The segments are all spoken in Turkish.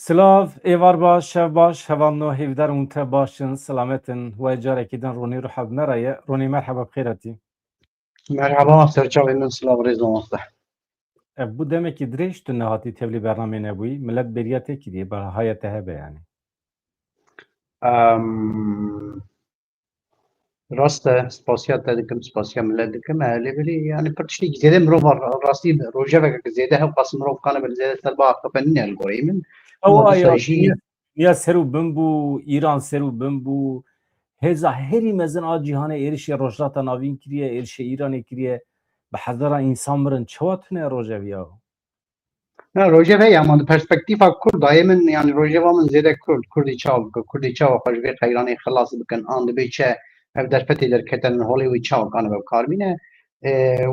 Silav, êvar baş, şev baş, hevan no hêvdar û te başin, selametin. Wey carekî din Ronî Riha me re ye. Ronî merheba bixêr hatî. Merhaba, serçavên min silav rêzanasta. Bu demekî dirêj tu nehatî tevlî bernamê nebûyî, millet bêriya te kiriye, berhaya te hebe yani. Rast e, spasiya te dikim, spasiya millet dikim. Lêbelî yani pir tiştî zêde mirov rastî rojevekek zêde hev qas mirov kanibir zêde ser ba xepenîne li gorî min. Ew Ama aya dîsa jî ya serû bin bû, İran serû bin bû, hêza herî mezin a cîhanê êrişê rojhilata navîn kiriye, êrişê İranê kiriye, bi hezara însan mirin. Çawa tune rojeviya? ne rojev heye ama di perspektîfa Kurd dayê min yani rojeva min zêde Kurdî çav bike. Kurdî çawa xwe ji vê qeyranê xilas bikin an dibe çi ev derfetê derketin holê wî çaw kanibe karmîne.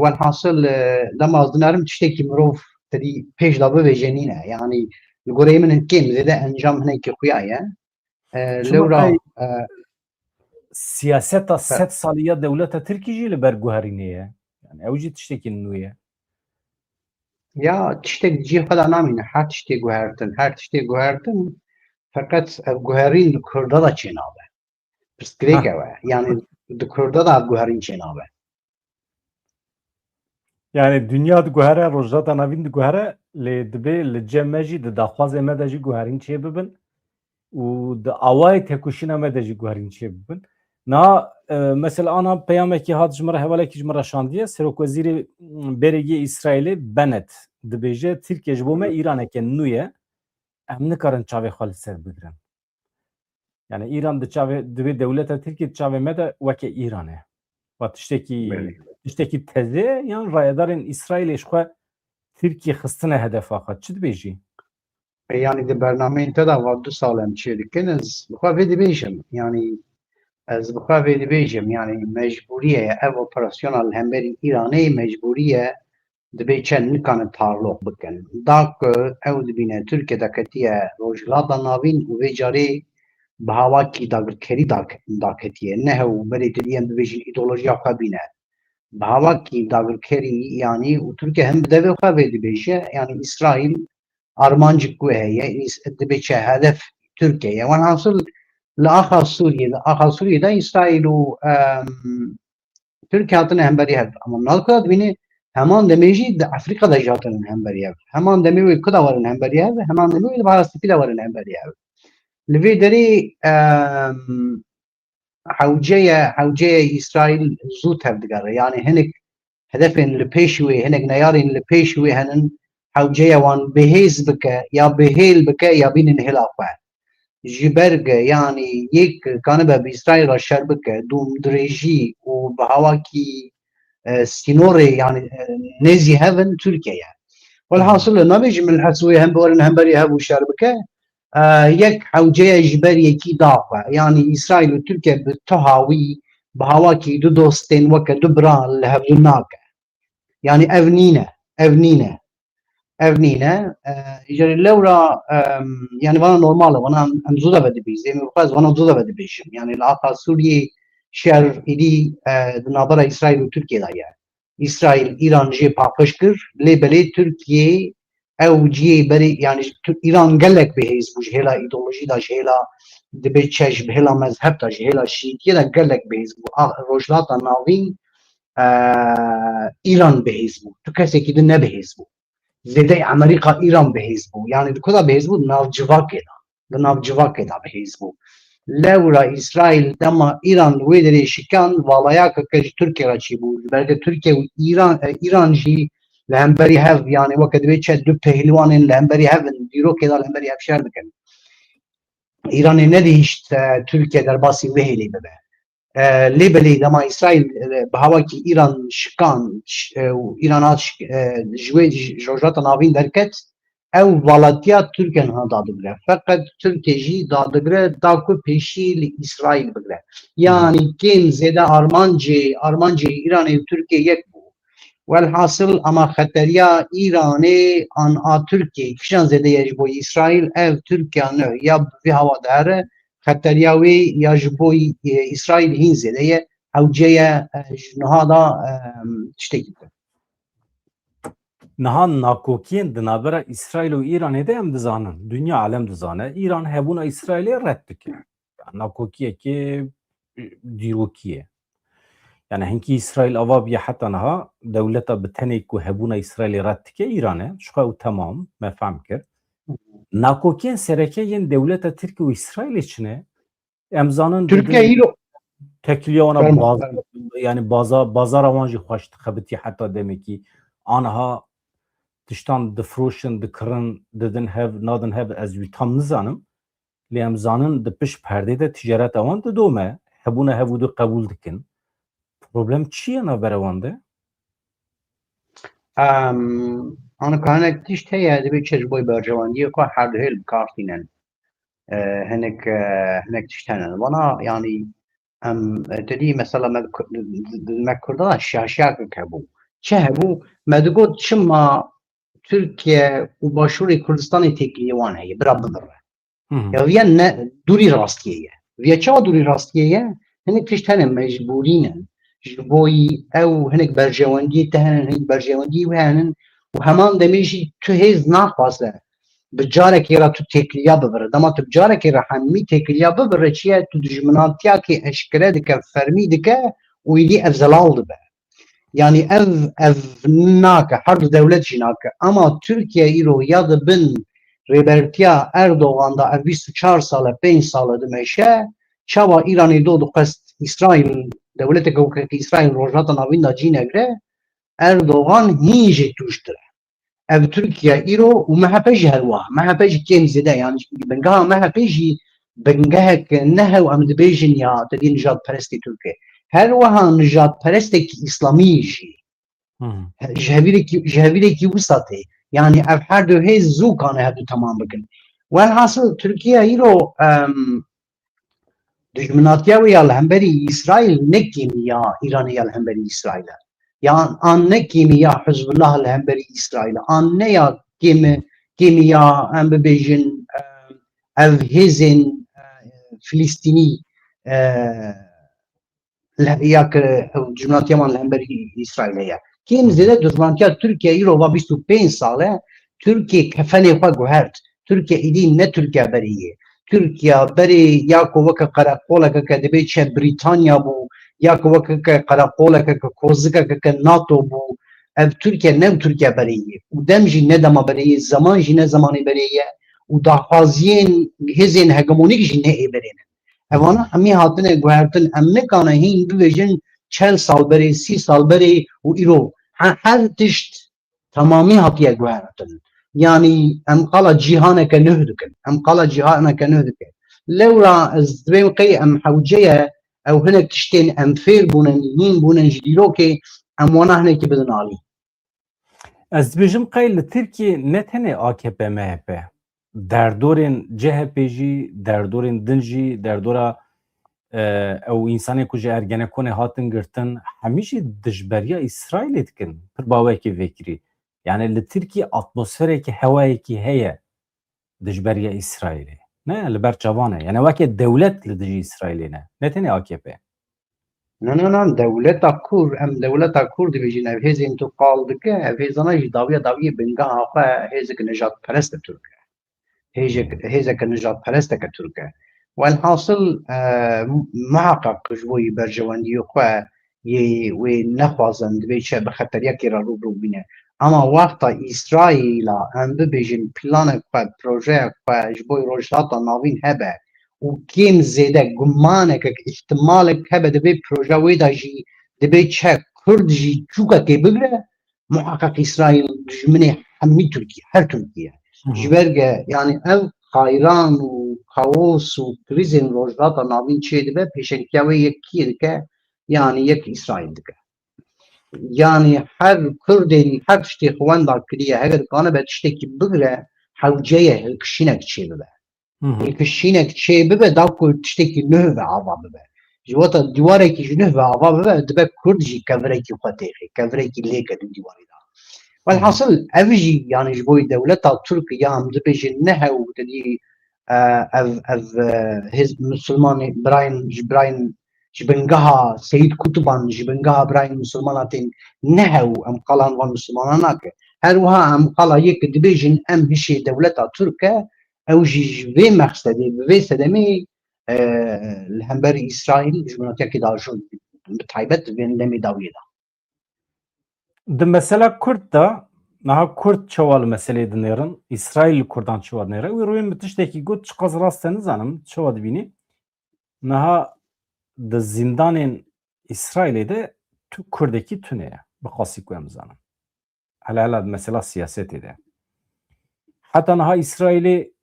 Welhasil dema dinerim tiştekî mirov tedî pêş da bivêjenîne. Yani li gorî min kêm zêde encam hinekî xuya ye. Lewra Siyaseta sed salî ya dewleta Tirkî jî li ber guherînê ye. Yani ew jî tiştekî nû ye. ya tiştek cî xwe da namîne her tiştê guhertin her tiştê guhertin feqet ev guherîn di Kurda da çênabe. Pirsgirêk ew e. Yani di Kurda da ev guherîn çênabe. Yani dünya di guhere, rojhilata navîn di guhere, lê dibe li cem me jî di daxwazê me de jî guherîn çê bibin û di awayê têkoşîna me de jî guherîn çê bibin. Niha mesela ana peyamekî hat ji me re hevalekî ji me re şandiye Serokwezîrê Berêgî Îsraîlê Bennett dibêje Tirkiye ji bo me Îraneke nû ye, em nikarin çavê xwe li ser bigirin. Yani İran di çavê divê dewleta Tirkiye di çavê me de weke İran e. Ve tiştekî teze yan rayedarên İsraîlê ji xwe Tirkiye xistine hedefa xwe. Çi dibêjî? Yani di bernameyên te da va du sal em çê dikin ez bi xwe vê dibêjim. Yani ez bi xwe vê dibêjim yani mecbûrî ye ev operasyona li hemberî Îranê mecbûrî ye dibe çend nikanin tarlok bikin. Da ku ew dibîne Tirkiye de ketiye rojhilata navîn û vê carê bi hawakî dagirkerî daketiye. Ne hew berê te dî em bibêjin îdeolojiya xwe bîne. Bi hawakî dagirkerî yani û Tirkiye hem bi devê xwe vê dibêje yani İsraîl armancik ku heye dibe çi hedef Tirkiye. Welhasil li axa Sûriyê de İsraîl û Tirkiye hatine hemberî hev. Ama nalka dibînî heman demê jî di Efrîqada jî hatinin hemberî hev. Heman demê wê ku da werin hemberî hev, heman demê wê li Parastîpî de werin hemberî hev. Li vê derê hewceya İsraîl zû tev digere. Yani hinek hedefên li pêş wê hinek neyarên li pêş wê henin hewceya wan bihêz bike ya bihêl bike ya bînin hêla xwe. Ji ber yani yek kanibe bi İsraîla şer bike dûm dirêjî û bi hawakî sînorê yani nêzî hevin Tirkiye. Welhasil nabêjim min hes wê hem werin hemberî hev û şer bike yek hewceya ji ber yekî da xwe. Yani İsraîl û Tirkiye bi toha wî bi hawakî du dostên weke du biran li hevdû nake. Yani ev nîne, ev nîne. Ev nîne. Ji lewra yani vana normal e, vana em zû de vedibîzin, xwez vana zû de vedibêjim. Yani li axa Sûriyê şer êdî di navbera İsraîl û Tirkiye de ye. İsraîl İran jê paqij kir, lê belê Tirkiye ew ciyê berê yani İran gelek bihêz bû ji hêla îdeolojî de ji hêla dibe çi ji hêla mezheb de ji hêla şîîtiyê de gelek bihêz bû. Rojhilata navîn İran bihêz bû. Tu kesekî din nebihêz bû. Zêde Amerîka İran bihêz bû. Yani di ku da bihêz bû? Di navcivakê de. Di navcivakê de bihêz bû. Lewra İsraîl dema İran li wê derê şikan valayakeke ji Tirkiye re çîbû. Belge Tirkiye û İran jî li hemberî hev yani weke divê çi du pehliwanên li hemberî hevin dîrokê da li hemberî hev şer bikin. İranê nedihîşt Tirkiye derbasî wê hêlê bibe. Lê belê dema İsraîl bi hawakî İran şikan û İran hat ji wê rojhilata navîn derket ew valatiya Tirkiye niha dadigire. Feqet Tirkiye jî dadigire da ku pêşî li İsraîl bigire. Yani kêm zêde armancê İranê û Tirkiye yek bû. Welhasil ama xeteriya İranê an a Tirkiye kişan zêde ye ji bo İsraîl ev Tirkiye ne ya vê hawa de here xeteriya wê ya ji bo İsraîl hîn zêde ye hewceya ji niha da tiştekî bike. Niha Nakokiyên di navbera İsraîl û Îranê de em dizanin. Dünya alem dizane. İran hebûna İsraîlê red dike. Nakokiyekê dîrokî ye. Yani hinkî İsraîl ava biye heta niha dewleta bi tenê ku hebûna İsraîlê red dike İran e. Ji xwe ew temam me fehm kir. Nakokiyên sereke yên dewleta Tirkiye û Îsraîlê çi ne? Em zanin Türkiye didin îro tekliya wana Fermo. yani bazara wan jî xweş dixebitiye heta demekî aniha tiştan difroşin dikirin didin hev nadin hev ez wî tam nizanim lê em zanin di pişt perdê de ticareta wan didome hebûna hev û di qebûl dikin. Problem çi ye navbera wan de? Ana kanek tişt heye dibe çeş boy bercewandiyê xwe her duhêl bikartînin. Hinek tişt hene. Wana yani em tedî mesela me Kurdana şaşiyakek hebû. Çi hebû? Me digot çima Türkiye û Başûrê Kurdistanê tekliyê wan heye bira bibire. Ya viya ne dûrî rastiyê ye. Viya çawa dûrî rastiyê ye? Hinek tişt hene mecbûrînin. Ji bo ew hinek berjewendiyê te hene, hinek berjewendiyê wê henin û heman demê jî tu hêz naxwaze bi carekê re tu têkiliya bibire. Dema tu bi carekê re hemî têkiliya bibire çi ye? Tu dijminatiyakê eşkere dike, fermî dike û êdî ev zelal dibe. Yani ev nake, her du devlet jî nake. Ama Türkiye îro ya dibin rêbertiya Erdogan da ev 24 sale 5 sale dimeşe çawa İranê do dixwest İsraîl dewleteke wekî İsraîl rojhata navîn da cînegre Erdogan hîn jê tûş dire. Ev Türkiye îro û MHP jî her wiha. MHP jî kêm zêde yani bingeha MHP jî bingehek nehew em dibêjin ya tedî nijadperestê Türkiye. Her wiha nijadperestekî İslamî jî ji hevirekî wisa tê. Yani ev her du hêz zû kane her du temam bikin. Welhasıl Türkiye îro dijminatiya wê ya li hemberî İsraîl ne kêmiya İranê ya li hemberî İsraîlê. Yan an ne kêmiya Hizbullah li hemberî İsraîlê. An ne ya kêmiya em bibêjin ev hêzên Filîstînî ya ki dijminatiya wan li hemberî İsraîlê ye. Kêm zêde dijminatiya Türkiye îro va 25 sale Türkiye kefenê xwe guhert. Türkiye êdî ne Türkiye berê ye. Türkiye berê ya ku weke qereqolekeke dibe çe Brîtanya bû ya ku weke qereqolekeke kozikekeke NATO bû. Ev Türkiye ne Türkiye berê ye. û dem jî ne dema berê ye, zaman jî ne zamanê berê ye û daxwaziyên hêzên hegemonîk jî ne ê berê ne. Evana hemî hatine guhertin em nikane hîn bibêjin 40 sal berê, 30 sal berê û îro her tişt tamamî hatiye guhertin. Yani em qala cîhaneke nûh dikin. Em qala cîhaneke nûh dikin. Lewra ez dibêm qey em hewceye ew hinek tiştên em fêr bûnin, hîn bûnin ji dîrokê em wana hinekî bidin alî. Ez dibêjim qey li Tirkiye ne tenê AKP MHP derdorên CHP jî derdorên din jî derdora ew însanê ku ji Ergenekonê hatin girtin hemî jî dijberiya İsraîlê dikin pir bawekî vekirî. Yani li Tirkiye atmosferekî hewayekî heye dijberiya İsraîlê. Ne li ber çavan e. Yani weke dewlet li dijî İsraîlê ne. Ne tenê AKP. Ne dewleta Kur em dewleta Kur dibêjin ev hêzên tu qal dike ev hêzana jî dawiyê bingeha xwe hêzek nijadperest e Türkiye. Hêzek nijadperesteke Türkiye. Welhasıl muhaqqaq ji bo berjewendiyê xwe wê nexwazin dibe çe bi xeteriyekê re rûbirû bîne. Ama wexta İsraîla em bibêjin planek xwe, projeyek xwe ji bo rojhilata navîn hebe û kêm zêde gumanekek, ihtimalek hebe dibe proje wê de jî dibe çe Kurd jî çûkekê bigire, muhaqqaq İsraîl dijminê hemî Tirkiye, her Tirkiye. Ji ber ge yani ev hayran û kaos û krizên rojhilata navîn çê dibe pêşengiya wê yek kî dike yani yek İsraîl dike. Yani her Kurdên her tiştê xwenda kiriye heger dikane tiştekî bigire hewceye hilkişînek çê bibe. Hilkişînek çê bibe da ku tiştekî nûh ve ava bibe. Ji wata dîwarekî ji nûh ve ava bibe dibe Kurd jî kevirekî xwe têxî, kevirekî lêke di dîwarê da. Welhasıl ev jî yani ji bo dewleta Tirkiye em dibêjin nehew tedî ev Müslümanê birayên ji bingeha Seyîd Kutuban ji bingeha birayên Müslümana tên nehew em qalan van Müslümanan nake. her wiha em qala yek dibêjin em hişê dewleta Türk e ew jî ji vê mexsedê bi vê sedemê li hemberî İsraîl ji winatiyekê da jû bi taybet vên demê dawiyê da. Di mesela Kurd da naha Kurd çewal meselê dinêrin, İsraîl Kurdan çewal nêre. Wî rûyên bi tiştekî got çiqas rast te nizanim çawa dibînî. Niha di zindanên İsraîlê de tu Kurdekî tune ye. Bi qasî ku em bizanin. Hela mesela siyasetê de. Heta niha İsraîlê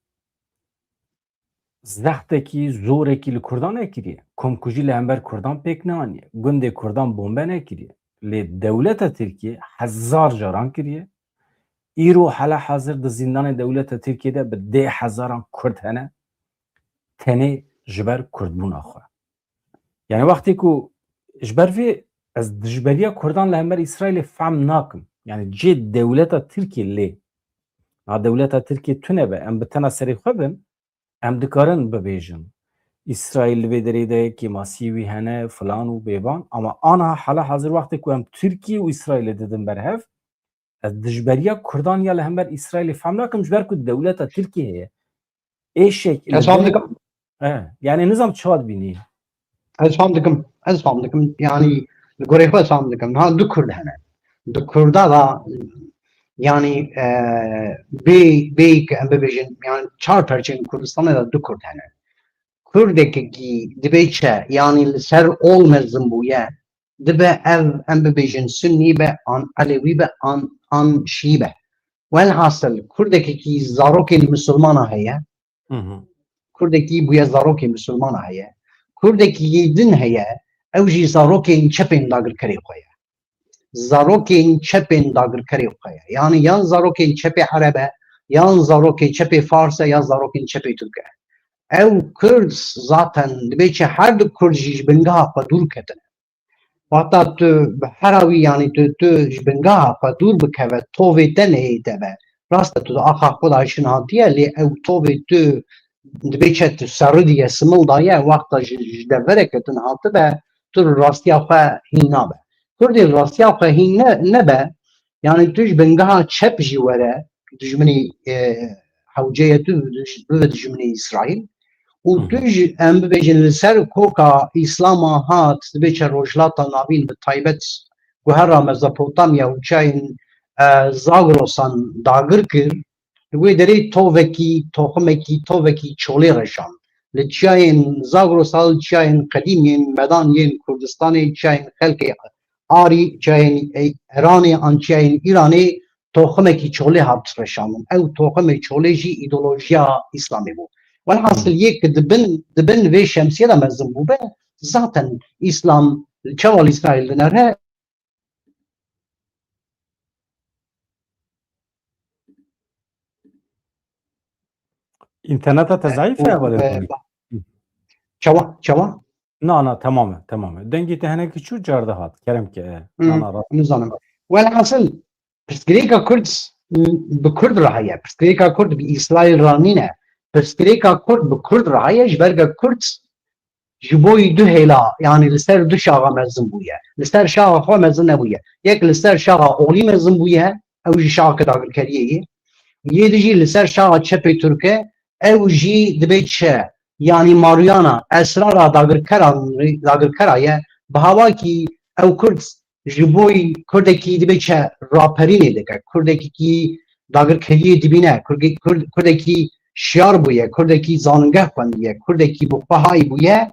zehtekî, zorekî li Kurdan nekiriye. Komkujî li hember Kurdan pêk neaniye. Gundê Kurdan bombe nekiriye. Lê dewleta Tirkiyê hezar caran kiriye. Îro hela hazir di zindanê dewleta Tirkiyê de bi 10,000 Kurd hene. Tenê ji ber Kurdbûna xwe. Yani wextê ku ji ber vê ez dijberiya Kurdan li hember İsraîlê fehm nakim. Yani cê dewleta Tirkiyê lê. Ha dewleta Tirkiyê tune be em bi tena serê xwe bin, em dikarin bibêjin. İsraîl li vê derê de yekî masîvî hene filan û bêvan ama ana hala hazir wextê ku em Tirkiye û İsraîlê didin berhev ez dijberiya Kurdan ya li hember İsraîlê fehm nakim ji ber ku dewleta Tirkiyê heye. Êşek li Ez fam dikim. yani nizam çawa dibînî? Ez fam dikim. Yani li gorê xwe ez fam dikim. Ha du Kurd hene. Di Kurda da yani bê em bibêjin yani çar perçên Kurdistanê da du Kurd hene. Kurdekekî dibe çe yani li ser ol mezin bûye dibe ev em bibêjin Sünnî be an Elewî be an Şîî be. Welhasıl Kurdekekî zarokên Müslümana heye. Kurdekî bûye zarokên Müslümana heye. Kurdekî din heye ew jî zarokên çepên dagirkerê xwe ye. Zarokên çepên dagirkerê xwe ye. Yani yan zarokên çepê Ereb e, yan zarokên çepê Fars e, ya zarokên çepê Türk e. Ew Kurd zaten dibe çi her du Kurd jî ji bingeha xwe dûr ketine. Hatta tu bi hera wî yani tu ji bingeha xwe dûr bikeve tovê te nehêtebe. Rast tu di axa xwe da îşin hatiye lê ew tovê tu dibe çi tu seridiye simil daye wexta ji devereketin hatibe tu rastiya xwe hîn nabe. Kurdê rastiya xwe hîn nebe yani tu ji bingeha çep jî were dijminî hewceyê tu bibe dijminî İsraîl û tu jî em bibêjin li ser koka İslama hat dibe çi rojhilata navîn bi taybet guhera Mezopotamya û çayên Zagrosan dagir kir li wê derê tovekî çolê reşand. Li çayên Zagrosa li çayên qedîmên medaniyên Kurdistanê çayên xelkê Arî çayên Îranê an çayên İranê toxumekî çolê hat reşandin. Ew toxumê çolê jî îdeolojiya İslamê bû. Welhasıl yek dibin vê şemsiye da mezin bû be zaten İslam çawa İsraîl dinere İnterneta te zayıf ya balê çawa Na tamam. Dengê te hinekî çû car dihat kerem ke nizanim. Welhasıl pirsgirêka Kurd bi Kurd rahiye. Pirsgirêka Kurd bi İsraîl ranîne. Pirsgirêka Kurd bi Kurd rahiye ji ber Kurd ji boî du hêla yani li ser du şaxa mezin bûye. Li ser şaxa xwe mezin nebûye. Yek li ser şaxa olî mezin bûye ew jî şaxa dagirkeriyê ye. Yê de jî li ser şaxa çepê Türk e ew jî dibe çi yani maruyana esrara dagirkera ye bi hawakî ew Kurd ji boî Kurdekî dibe çi raperînê dike. Kurdekî dagirkeriyê dibîne. Kurdekî şiyar bûye. Kurdekî zanîngeh xwendiye. Kurdekî bi xwe hayî bûye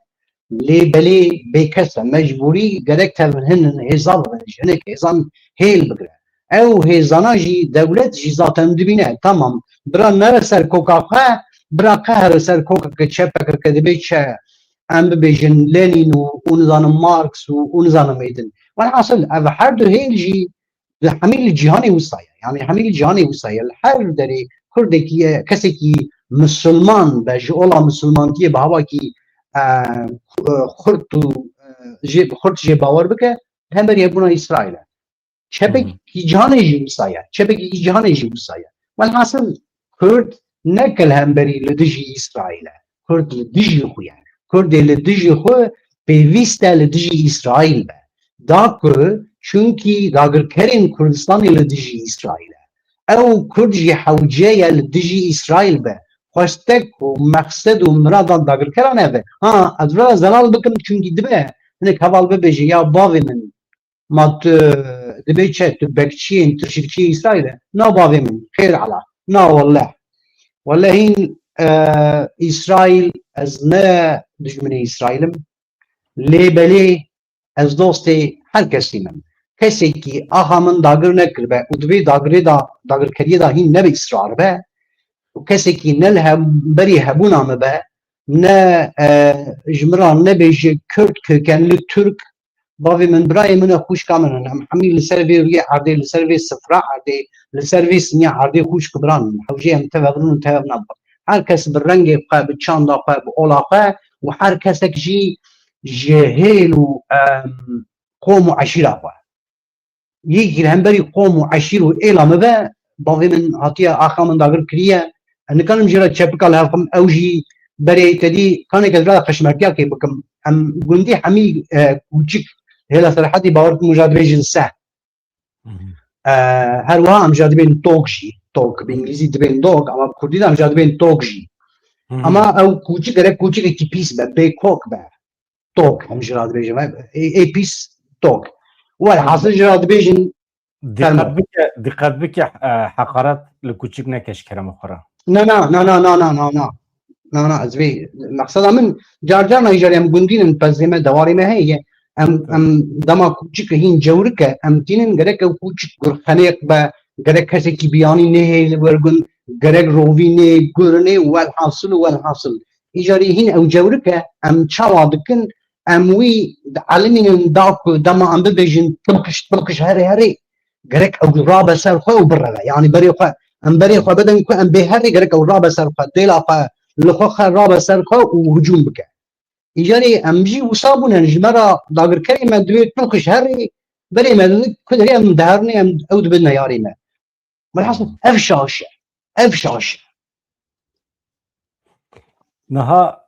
lê belê bêkes e mecbûrî gerek tevin hinin hêza bibin ji hinek hêzan hêl bigire. Ew hêzana jî dewlet jî zaten dibîne. Tamam bira nere ser koka xwe bira qehere ser kokeke çepekeke dibe çi em bibêjin Lenin û nizanim Marx û nizanim êdin. Welhasıl ev her du hêl jî li hemî cîhanê wisa ye. Yani hemî cîhanê wisa ye. Li her derê Kurdekî kesekî Müslüman be ji ola Müslümantiyê bi hawakî Xurt jê bawer bike hemberî hebûna İsraîl e. Çepekî cîhanê jî wisa ye. Çepekî cîhanê jî wisa ye. Welhasıl Kurd neke li hemberî li dijî İsraîl e. Kurd li dijî xwe ye. Kurdê li dijî xwe pêwîst e li dijî İsraîl be. Da ku çünkî dagirkerên Kurdistanê li dijî İsraîl e. او كرجي حوجيه لدجي اسرائيل به خوشتك ومقصد ومراد داغر كرانه به ها ادرا زلال بكم çünkü دبه هنك هوال ببجي يا باوي من ما دبي تشت بكشين ترشيكشي اسرائيل نا باوي من خير على نا والله هين اسرائيل از نه دجمن اسرائيل ليبلي از دوستي هر کسی من کسی که آها من داگر نکرده و دوی داگر کریه دا هین نبی اصرار به و کسی که نل بری هبونا مبه نه جمران نبیجه کرد kökenli Türk باوی من برای من خوش کامنن هم حمی لسر وی روی عرده لسر وی سفره عرده لسر وی سنیا عرده خوش کبران حوجی هم تبرون تبرون هر کس برنگ قه بچان دا قه بولا قه و هر کس جی جهیل و قوم و عشیره قه یکی هم بری قوم و عشیر و ایلام به باوی من هاتیه آخا من داگر کریه نکنم جرا چپکال هفکم اوجی بری تدی کانی که درا خشمرکیا که بکم هم گندی همی کوچک هلا صراحتی باورت مجادبه جنسه هر وها مجادبه توک جی توک به انگلیسی دبین دوگ اما کردی دا مجادبه توک جی اما او کوچک گره کوچک کی پیس به کوک به توک هم جادبه جم ای پیس توک والحاصل جادبه جن دقت بك حقارات لكوتشيك نكش كلام اخرى نه ازوی مقصد من جار نيجيريا مگوندين پزيمه دواري ما هي ام دما کوچک هين جورك ام تينن گرك کوچک گرخنيق با گرك کسی کی بیانی نه ورگون گرك رووي نه گورنه والحاصل ايجاري هين او جورك ام چاوادكن ام وي علمين داك دما ام بيجن طلقش هري گرك او رابع سر خو وبرله يعني بري خو بدن كو ام بهري گرك او رابع سر خو ديلا لخوخ رابع سر خو وهجوم بك يجري امجي وصابون الجمره داغر كلمه دوي طلقش هري بري ما كل ام دهرني ام اود بدنا يارينا ما الحصل افشاش نها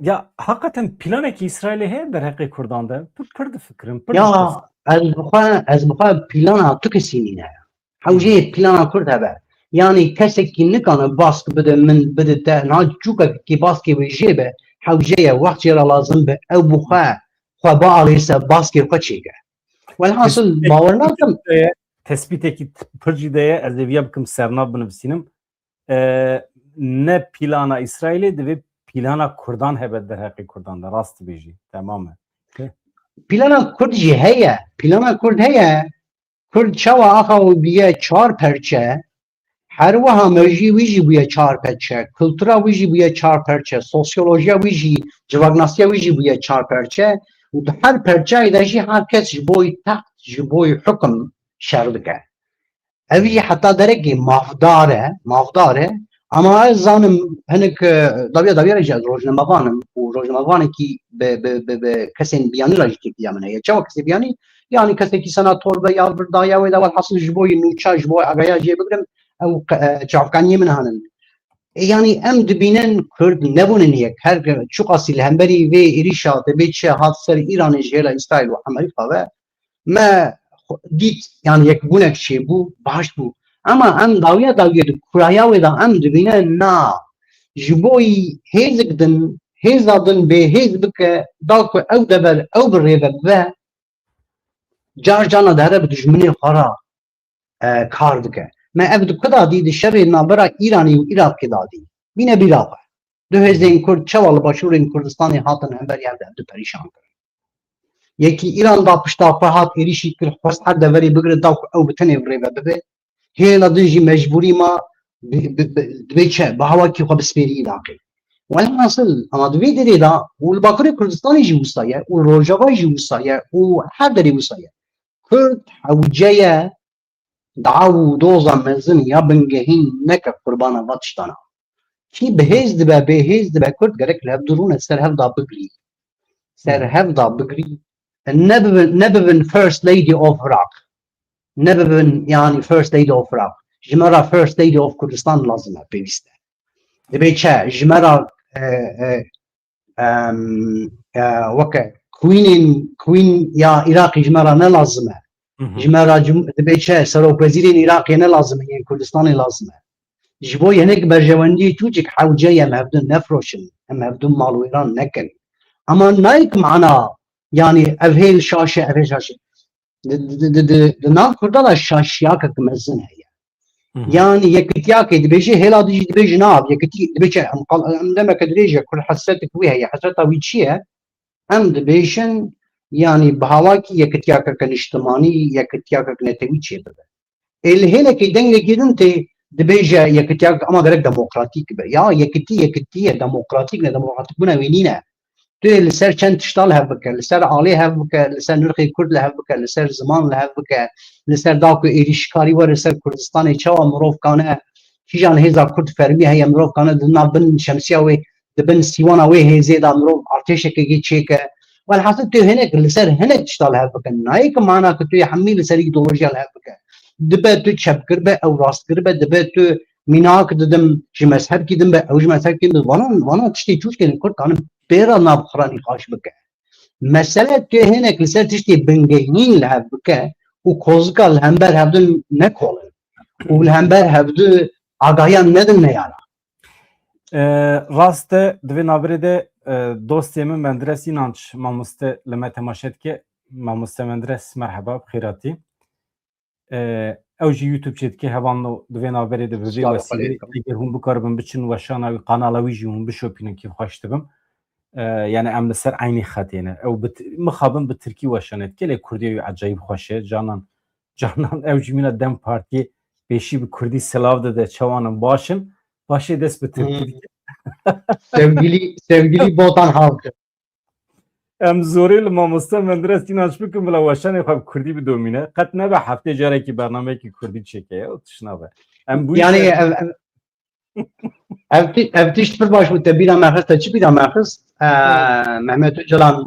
ya hakikaten planeki İsrail'e her derhaki Kurdan'da pırdı fikrim يا از بخوا پلانا تو کسینینه حوجه پلانا کرد هبه يعني كسك نكان باسك بده من بده ده ناجوكا كي باسك ويجي به حوجه وقت يرى لازم به او بخوا خوا باليس باسك وقتشيكا والحاصل باورنا كم tespiteki pırcıdaya az eviye bakım serna bınıvsinim ne plana İsrail'e ve plana Kurdan hebe derhaki Kurdan'da rast beji tamamen پلانا کرد جی هيا پلانا کرد هيا کرد چوا آخا و بیه 4 پرچه هر وها مرجی ویجی بویا 4 پرچه کلتورا ویجی بویا 4 پرچه سوسیولوژیا ویجی جواگناسیا ویجی بویا 4 پرچه و هر پرچه ایداشی هر کس جبوی تحت جبوی حکم شردکه اوی حتی درکی مافداره اما از زانم هنک داویا رجع روزنامه‌وانم و روزنامه‌وانی کی به کسین بیانی راجع کی بیامنه یا چه کسی بیانی یعنی کسی کی سناتور به یا بردایا و اول حاصل جبوی نوچا جبوی اگایا جی بگرم او چاکانی من هنن yani em dibinen Kurd nebunun yek her çok asil hemberi ve irişa de beçe hadser İran jela İsrail ve Amerika ve ma dit yani yek bunek şey bu baş bu ama em dawiya kuraya ve da em dibinen na jiboy hezadın be hezbike dalko ev dever ev berevek ve carcana dere bir düşmeni xara kardike ما ابد كدا دي الشر نابرا ايراني و عراق كدا دي بينا بيراقه دو هزين كرد چوال باشورين كردستاني هاتن همبر يرده دو پريشان كر يكي ايران دا پشتا فهات اريشي كر خواست حد دوري بگره دا او بتنه بريبه ببه هيلا دنجي مجبوري ما بيچه بهوا كي خو بسپيري عراقي والحاصل اما دوي دري دا والباكري كردستاني جي وصايه والروجاوا جي وصايه وحد دري وصايه كرد حوجيه دعاو دوزا مزن یا بنگهین نکه قربانا واتشتانا کی بهیز دبه کرد گرک لب درونه سر هف دا بگری نببن first lady of Iraq نببن yani first lady of Iraq جمرا first lady of Kurdistan lazımه پیوسته دبه چه جمرا وکه queen یا عراقی جمرا نه لازمه جمرا دبیچه سروپزیرین عراق نه لازمه یعنی کردستان لازمه جبو هناك برجواندي توجك حوجية مهبدون نفروشن مهبدون مال ويران نكن اما نايك معنا يعني افهيل شاشة افهيل شاشة دنا كردالا شاشياك كمزن هي يعني يكتياك دبيجي هلا دي دبيجي ناب يكتي دبيجي عندما كدريجة كل حسيتك ويا هي حسيتها ويتشيها ام دبيشن يعني بهواكي يكتياك كالاجتماعي يكتياك كنتويتشي الهيلا كي دنگ كيدن تي دبيجا يكتياك اما غير ديمقراطيك يا يكتي ديمقراطيك ديمقراطيك بنا وينينا تو لسر چند تشتال هبك لسر علي هبك لسر نرخي كرد هبك لسر زمان هبك لسر داكو ايريشكاري ور لسر كردستان چاو مروف كانه كيجان هيزا كرد فرمي هي مروف كانه دنا بن شمسيه وي دبن سيوانا وي هي زيدا مروف ارتشك كي تشيك والحاصل تو هناك لسر هناك تشتال هبك نايك معنا كتو يحمل لسر ايديولوجيا هبك دبه تو چپ کربه او راست کربه دبه تو میناک ددم جی مذهب کی دم او جی مذهب کی دم وانا تشتی چوش که کرد کانم بیرا نابخرانی خاش بکه مسئله تو هنک لسر تشتی بنگینین لحب بکه و کوزگا لهمبر هفدون نکولن و لهمبر هفدو آگاهیان ندن نیارا راسته دوی نابرده دوستیمه مندرس اینانچ ماموسته لما تماشید که ماموسته مندرس مرحبا بخیراتی او جی یوتیوب چیت که هوانو دوی نابری ده ببی وسیله اگر هم بکاربن بچن و شانا و قنالاوی جی هم بشوپینن که خوشت بم يعني ام لسر عيني خاتينه او مخابن بتركي وشانت كلي كردي عجيب خوشه جانان او جمينا دم بارتي بيشي بكردي سلاف ده چوانم باشه دست بتركي sevgili botan halkı ام زوري لما مستم مدرسة تيناش بكم بلا وشان يخاف كردي بدومينه قد نبع هفته جاره کی برنامه کی كردي تشكيه او تشنابه ام بو يعني افتيش پر باش متبينا ماخذ تجبينا ماخذ محمد جلان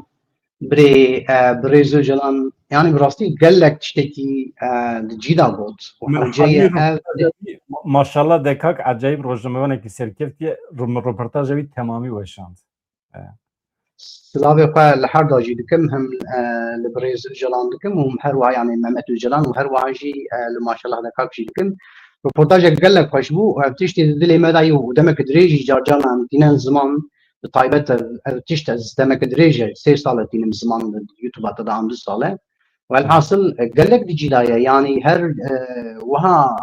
بريزو جلان يعني براستي قال لك تشتكي جيدا بود وحوجيه ما شاء الله دكاك عجيب روجمانه کی سرکفتی رپورتاجوی تمامی وشاند سلاوي قا لحر داجي دكم هم لبريزو جلان دكم وهم هروا يعني محمد جلان وهروا جي ما شاء الله دكاك جي دكم رپورتاج قال لك خوشبو تشتي دلي مداي ودمك دريجي جارجانا دينان زمان بطايبت تشت دمك دريجي 3 ساله دين زمان يوتيوب تدعم 2 ساله والحاصل قال لك دي جدايه يعني هر وها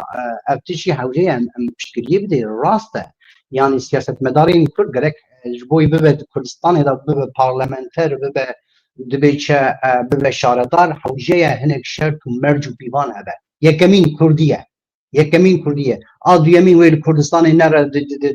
ابتشي حوجيه بشكل يبدي راسته يعني سياسه مدارين كل قال لك جبوي ببد كردستان اذا ببد بارلمانتر ببد دبيتش ببد شاردار حوجيه هناك شرط مرجو بيبان هذا يكمين كرديه يكمين كرديه يمين ويل كردستان نرى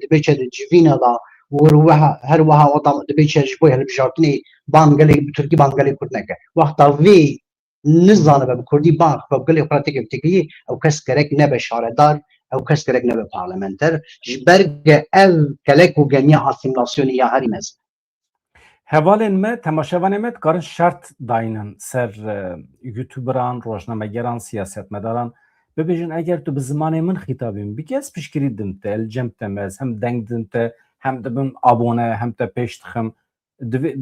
دبيتش جيفينا لا وروها هروها وطن دبيتش جبوي هالبجارتني بانغالي بتركي بانغالي كردنك وقت في نزانه بكردي بانك بقول قراتك بتكلي او كسكرك نبه شاردار او كسكرك نبه بارلمانتر جبرج ال كلك وجميع اسيميلاسيون يا هرمز هوالن ما تماشاوان ما کارن شرط داینن سر یوتیوبران روزنامه‌گران سیاستمداران ببینن اگر تو به زمان من خطابیم بکس پیشگیری دنته الجم تمز هم دنگ دنته هم دبن abone هم تا پیشتخم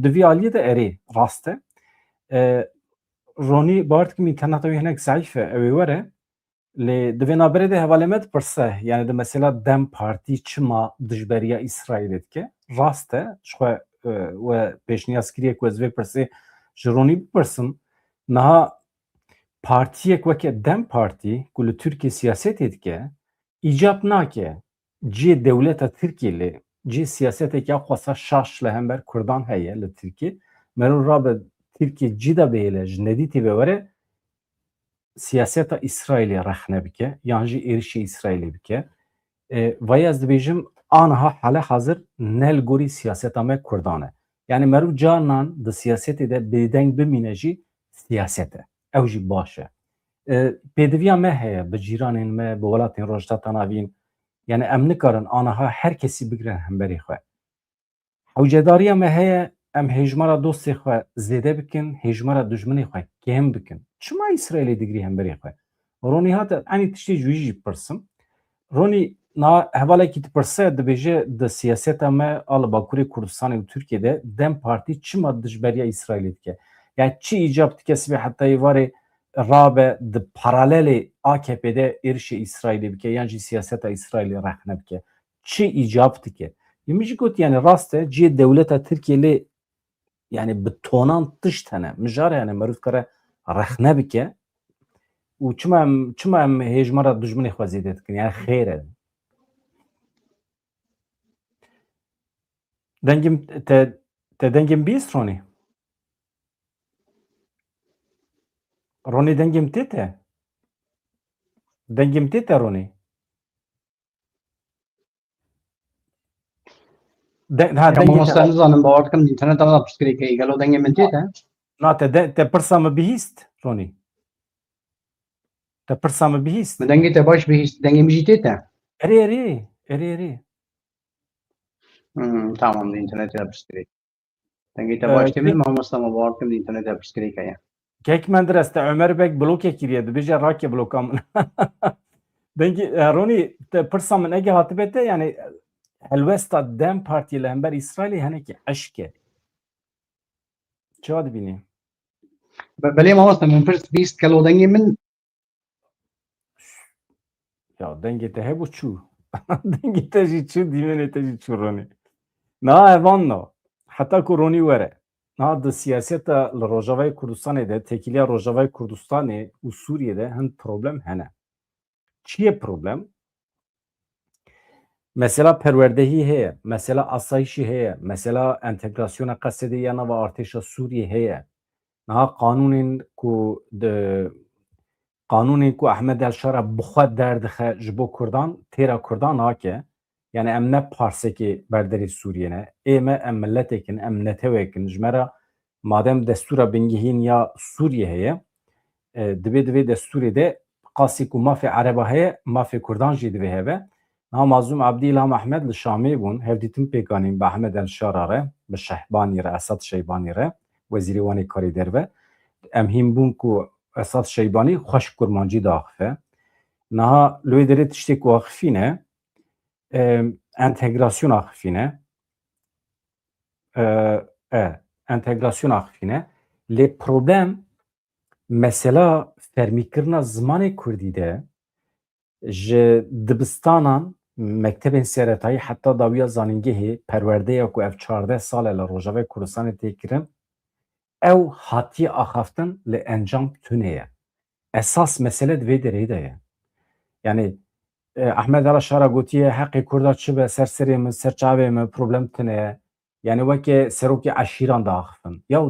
دویالیه ده اری راسته رونی بارد که اینترنت وی هنگ ضعیفه اوی وره لی دوی نابره ده حوالمت پرسه یعنی ده مثلا دم پارتی چما دجبریه اسرائیلت که راسته شخوا و پیشنیاز کریه که وزوی پرسه جرونی بپرسم نه پارتیه که دم پارتی کل ترکی سیاست اید که ایجاب ناکه جی دولت ترکیه لی جی سیاست که خواسته شاش لهم بر کردان هیه لی ترکیه مرون رابط ترکیه جدا بیله جندیتی بوره سیاست اسرائیلی رخنه بکه یعنی جی ایرشی اسرائیلی بکه و از دبیجم آنها حالا حاضر نل گوری سیاست همه کردانه یعنی مرو جانان ده سیاستی ده بیدنگ بمینه جی سیاسته او جی باشه پیدویا مه هیه به جیرانین مه به ولاتین روشتا تناوین یعنی امن کارن آنها هر کسی بگرن هم بری خواه حوجداری مه هیه ام هجمارا دوستی خواه زیده بکن هجمارا دجمنی خواه کم بکن چما اسرائیلی دیگری هم بری خواه رونی هات انی تشتی جویجی پرسم رونی نا حواله کی تپرسه دبیجه د سیاست ما آل باکوری کردستان و ترکیه ده دم پارتی چما دجبریه اسرائیلی که yani çi icap kesibi hatta ivari rabe de paralelê AKP'de êrişê İsraîlê bike yan jî siyaseta İsraîlê rehne bike çi icap dike min jî got yani rast e ciyê dewleta Tirkiyê yani bi tonan tişt hene mijare yani merûv kare rehne bike û çima em hêjmara dijminê xwe zêde dikin yani xêr e dengim te dengim bîst Ronî Ronî dengim tê te dengim tê te Ronî ha Ya dengê te mamosta nizanim bawer dikim interneta da pirsgirêkê gelo dengê min tê te na te pirsa me bihîst Ronî te pirsa me bihîst min dengê te baş bihîst dengê min jî tê te erê tamam di internetê de pirsgirêk dengê te baş tê min mamosta me bawer dikim di internetê de pirsgirêk heye kek men direste Ömer Bek blokê kiriye dibêje rake bloka min dengê Ronî te pirsa min ege hatibe te yani helwesta Dem Partiyê li hember İsraîlê henekî eşke çawa dibînî belê mamosta min pirs bîst gelo dengê min ya dengê te hebû çû dengê te jî çû dîmenê te jî çû Ronî na evan na heta ku Ronî were na di siyaseta li Rojavayê Kurdistanê de tekîliya Rojavayê Kurdistanê û Sûriyê hin problem hene çi ye problem mesela perwerdehî heye mesela asayişî heye mesela entegrasyona qesedê ya nava artêşa Sûriyê heye niha qanûnên ku Ehmed el Şara bi xwe derdixe ji bo Kurdan têra Kurdan nake yani em ne parsekê berderê Sûriyê ne ême em milletekin em netewêkin ji me re madem destûra bingehîn ya Sûriyê heye divê destûrê de qasî ku mafê Ereba heye mafê Kurdan jî divê hebe niha Mazlûm Abdî İlham Ehmed li Şamê bûn hevdîtin pêkanîn bi Ehmed el Şara re bi Şehbanî re Esad Şeybanî re wezîrê wanê karê derve em hîn bûn ku Esad Şeybanî xweş kurmancî daxife niha li wê derê tiştê ku axivîne entegrasyon axivîne entegrasyon axivîne lê problem mesela fermîkirina zimanê Kurdî de ji dibistanan mektebên seretayî heta dawiya zanîngehê perwerdeya ku ev 14 sal e li Rojavayê Kurdistanê tê kirin ew hatiye axaftin li encam tune ye esas mesele di vê derê de ye yani Ehmed el Şara gotiye heqê Kurda çi be serserê min serçavê min problem tune ye yani weke serokê eşîran daxifin ya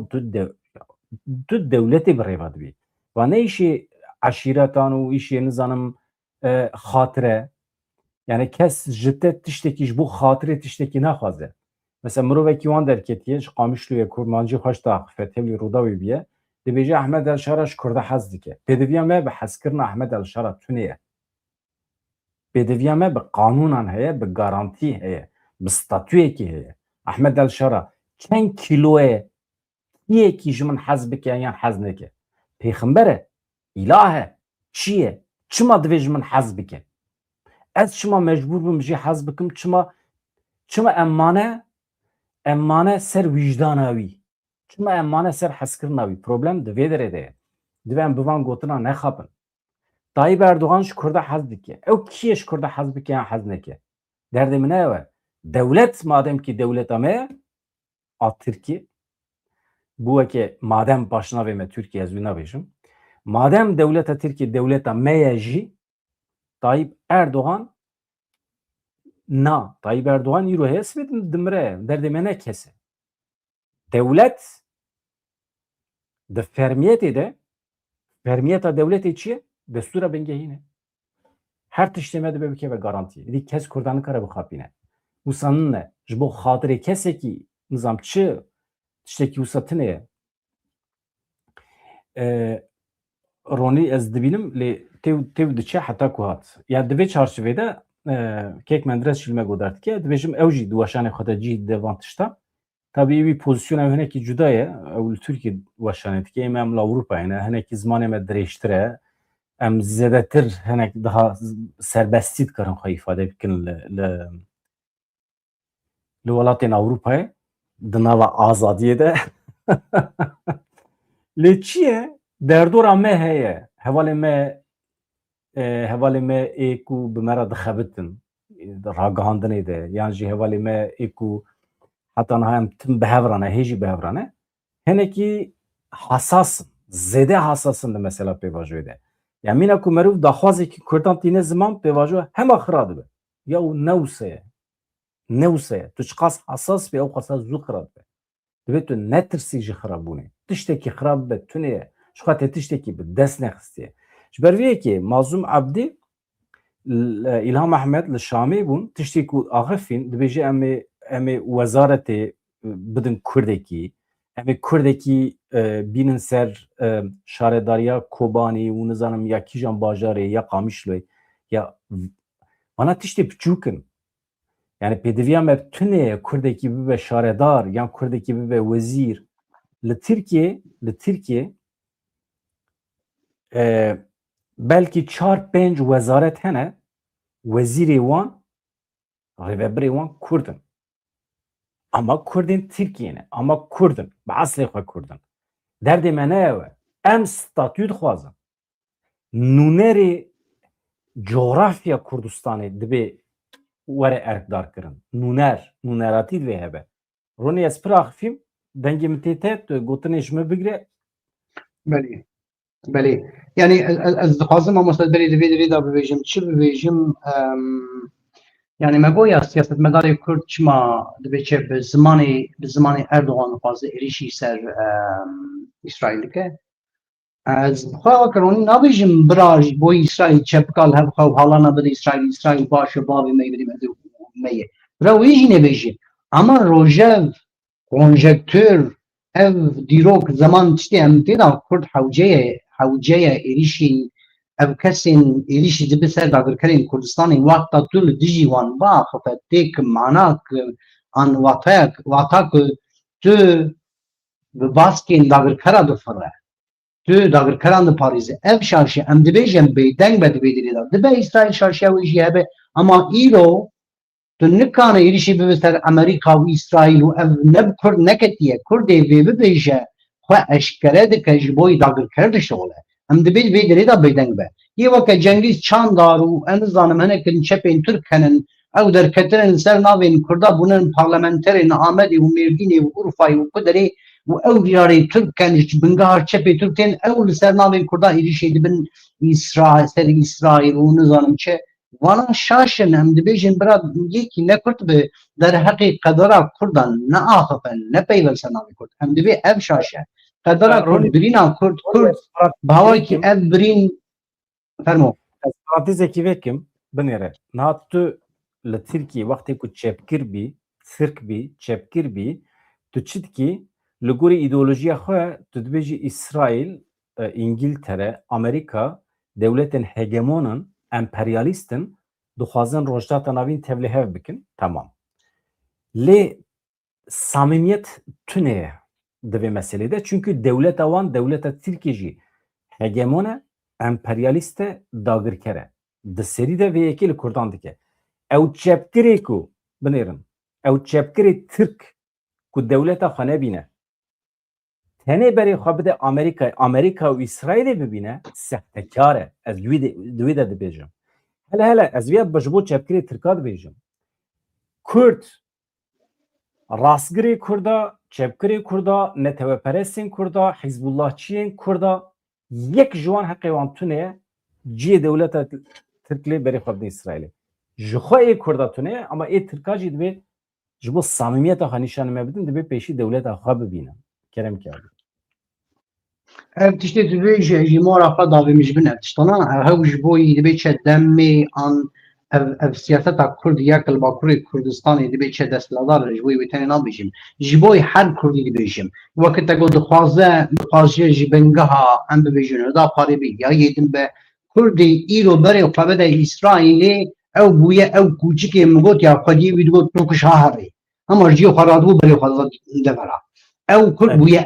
tu dewletê bi rêva dibî ve ne îşê eşîretan û îşê nizanim xatire yani kes ji te tiştekî ji bo xatirê tiştekî naxwaze mesela mirovekî wan derketiye ji Qamişloyê kurmancî xweş daxife tevlî Rûdawê biye dibêje Ehmed el Şara ji Kurda hez dike pêdiviya me bi hezkirina Ehmed el Şara tune ye pêdiviya me bi qanûnan heye bi garantî heye bi statûyekî heye Ehmed el Şara çend kîloyê yekî ji min hez bike yan hez neke pêximber e îlah e çi ye çima divê ji min hez bike ez çima mecbûr bim jî hez bikim çima emmane ser wîjdana wî çima emmane ser hezkirina wî problem di vê derê de ye divê em bi van gotina nexapin Tayyip Erdoğan ji Kurda hez dike ew kî ye ji Kurda hez bike yan hez neke derdê min ew e dewlet madem ki dewleta me ye a Tirkî bu weke madem başnavê me Tirkî ez wî nabêjim madem dewleta Tirkî dewleta me ye jî Tayyip Erdoğan na Tayyip Erdoğan îro heye sibê dimire derdê me ne kese dewlet di fermiyetê de fermiyeta dewletê çi ye destûra bingehîn e her tiştê me dibe bike ve garantî dî kes Kurdan nikare bixapîne wisa min ne ji bo xatirê kesekî nizam çi tiştekî wisa tune ye Ronî ez dibînim lê têw diçe heta ku hat ya di vê çarşivê de kek me direz şîlme godar dike dibêjim ew jî di weşanê xwe de cî devan tişta tabii wî pozisyona ew hinekî cuda ye ew li Tirkiyê weşanê dike em li Ewropayê ne hinekî zimanê me dirêjtir e em zêdetir hinek daha serbestî dikarin xwe îfade bikin li welatên Ewropayê di nava azadiyê de lê çi ye derdora me heye hevalê me ê ku bi me re dixebitin ragihandinê de yan jî hevalê me ê ku heta niha em tim bi hev rane hê jî bi hev rane hinekî hassasın zêde hassasın di mesela pêvajoyê de ya mîna ku merûv daxwazekî Kurdan tîne ziman pêvajo hema xira dibe ya û newseye tu çi qas hassas bê ew qasa zû xira dibe divê tu netirsî ji xirabûnê tiştekî xirab bibe tuneye ji xwe tê tiştekî bi dest nexistiye ji ber vê yekê Mazlûm Ebdî İlham Ehmed li Şamê bûn tiştê ku axivîn dibêje em ê wezaretê bidin Kurdekî em ê Kurdekî bînin ser şaredariya Kobanî û nizanim ya kîjan bajarê ya Qamişloyê ya bana tiştê piçûkin yani pêdiviya me tuneye Kurdekî bibe şaredar yan Kurdekî bibe wezîr li Tirkiyê belkî 4-5 wezaret hene wezîrê wan rêveberê wan Kurd in ama Kurdên Tirkiyê ne ama Kurd in bi eslê xwe Kurd in derdê me ne ew e em statû dixwazin nûnerê coğrafya Kurdistanê dibe were erkdarkirin nûneratî divê hebe Ronî ez pir axivîm dengê min tê te tu gotinê ji me bigire بله بله یعنی از دخوازم اما صد بری دوی دا ببیجم چی ببیجم yani me goya siyasetmedarê Kurd çima dibe çe bi zimanê Erdogan xwaze êrişî ser İsraîl dike ez xwe Ronî nabêjim bira ji bo İsraîl çepikal hev xew halana bide İsraîl baş e bavê me birî me ye bira wê jî nebêje ama rojev konjektür ev dîrok zaman tiştê em têda Kurd hewceye êrişî ev kesên êrişî dibe ser dagirkerên Kurdistanê wexta tu li dijî wan biaxife tê ki mana ki an wata ku tu bi baskên dagirkera difire tu dagirkeran diparêze ev şarşî em dibêjin bêdeng be divê derê de dibe İsraîl şarşiya wê jî hebe ama îro tu nikane êrişî bibe ser Amerîka û İsraîl û ev ne Kurd neketiye Kurdê vê bibêje xwe eşkere dike ji bo dagirker dişole em dibê vê derê de bêdeng be yê weke Cengiz Çandar û em nizanim hinekin çepên Türk henin ew derketirin ser navên Kurda bûnin parlamenterên Amedê û Mêrdînê û Urfayê û Kuderê û ew diyarê Türk ji bingeha çepê Türk tên ew li ser navên Kurda êrişê dibin ser İsraîl û nizanim çi Vana şaşın em dibêjin bira yekî ne Kurd bi derheqê qedera Kurdan ne axifin ne peyvelse navê Kurd em divê ev şaşe qedera Kurd birîna Kurd bi hawayekî ev birîn fermo ez parantezekî vekim binêre niha tu li Tirkiyê wextê ku çepkir bî çepkir bî tu çi dikî li gorî îdeolojiya xwe tu dibêjî İsraîl İngiltere Amerîka dewletên hegemonin emperyalîstin dixwazin rojdata navîn tevlî hev bikin tamam lê samimiyet tune ye di vê meselê de çünkü dewleta wan dewleta Tirkiyê jî hegemon e emperyalîst e dagirker e di serî de vê yekê li Kurdan dike ew çepkirê ku binêrin ew çepkirê Tirk ku dewleta xwe nebîne tenê berê xwe bide Amerîka û İsraîlê bibîne sehtekar e ez divê de dibêjim hele ez vê ji bo çepkirê Tirka dibêjim Kurd rastgirê Kurda çepkirê Kurda netewperestên Kurda Hizbullahçiyên Kurda yek ji wan heqê wan tune ye ciyê dewleta Tirk lê berê xwe bidin İsraîlê ji xwe ê Kurda tune ye ama ê Tirka jî divê ji bo samimiyeta xwe nîşanê me bidin divê pêşî dewleta xwe bibînin kerem ki ev tiştê dibêje ji mora xwe davê min ji bin ev tiştana hew ji bo dibê çe demê an ev siyaseta Kurd ya Bakurê Kurdistanê dibê çe desthilatdar ji bo wê tenê nabêjim ji bo her Kurdî dibêjim wekî te got dixwaze ji bingeha em bibêjin da parê bê ya yêdin be Kurdê îro berê xwe bide İsraîlê ew bûye ew kûçikê min got ya xwediyê wî digot tu kuş ha herê hema jiyê xwe radibû berê xwe devera ew Kurd bûye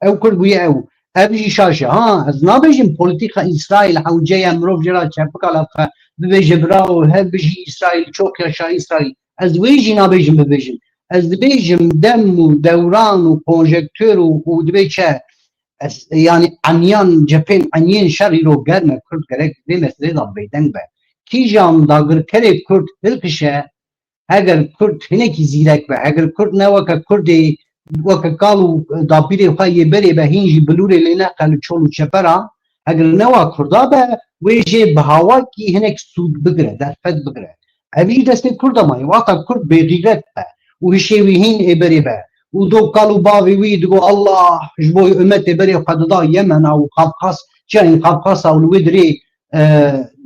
ew Kurd bûye ev jî şaş e ha ez nabêjim polîtîka İsraîl hewceya mirov jîra çepikala xwe bibêje birawo hev bijî İsraîl çok yaşa İsraîl ez wê jî nabêjim bibêjim ez dibêjim dem û dewran û konjektür û dibê çe yani anyan cephen anyen şer îro germe Kurd gerek vê meselê da bêdeng be. Kîjan dagirkerê Kurd hilkişe eger Kurd hinekî zîrek be, eger Kurd ne weke Kurdê weke kal û dapîrê xwe yê berê be hîn jî bilûrê lê neqe li çol û çepera eger newa Kurda be wê jê bi hawakî hinek sûd bigire derfet bigire. Evî jî destê Kurd ama waka Kurd bêxîret be û hişê wî hîn ê berê be û do kal û bavê wî digo Allah ji bo ummetê berê xwe dida Yemena û Qafqas çiyayên Qafqasa û li wê dirê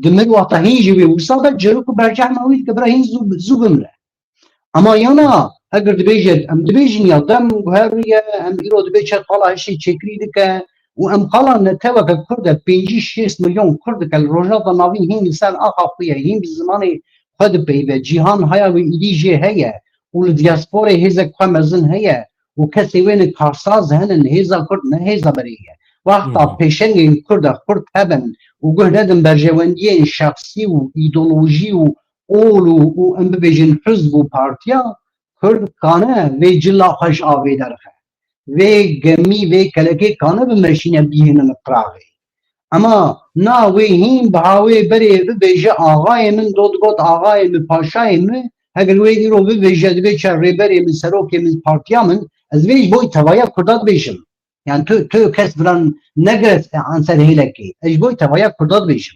dimir wata hîn jî wê wisa be cirik û bercehma wî dike bira hîn zû bimire. Ama yana eger dibêje em dibêjin ya dem guheriye em îro dibê çet qala hişê çêkirî dike û em qala neteweke Kurd e 5-6 milyon Kurd dike li rojnata navî hîn li ser axa xwe ye hîn bi zimanê xwe dipeyve cîhan haya wê êdî jê heye û li diasporê hêzek xwe mezin heye û kesê wê ne karsaz henin hêza Kurd ne hêza berê ye. Wexta pêşengên Kurd e Kurd hebin û guh nedin berjewendiyên şexsî û îdeolojî û ol û em bibêjin hizb û partiya Kurd kane vê cila xwe ji avê derxe. Vê gemî vê kelekê kane bimeşîne bîhînin qirağê. Ama na wê hîn bi hawê berê bibêje axayê min do digot axayê min paşayê min heger wê îro bibêje dibê çe rêberê min serokê min partiya min ez vê ji bo tevaya Kurda dibêjim. Yani tu kes biran negres anser hêlekê. Ez ji bo tevaya Kurda dibêjim.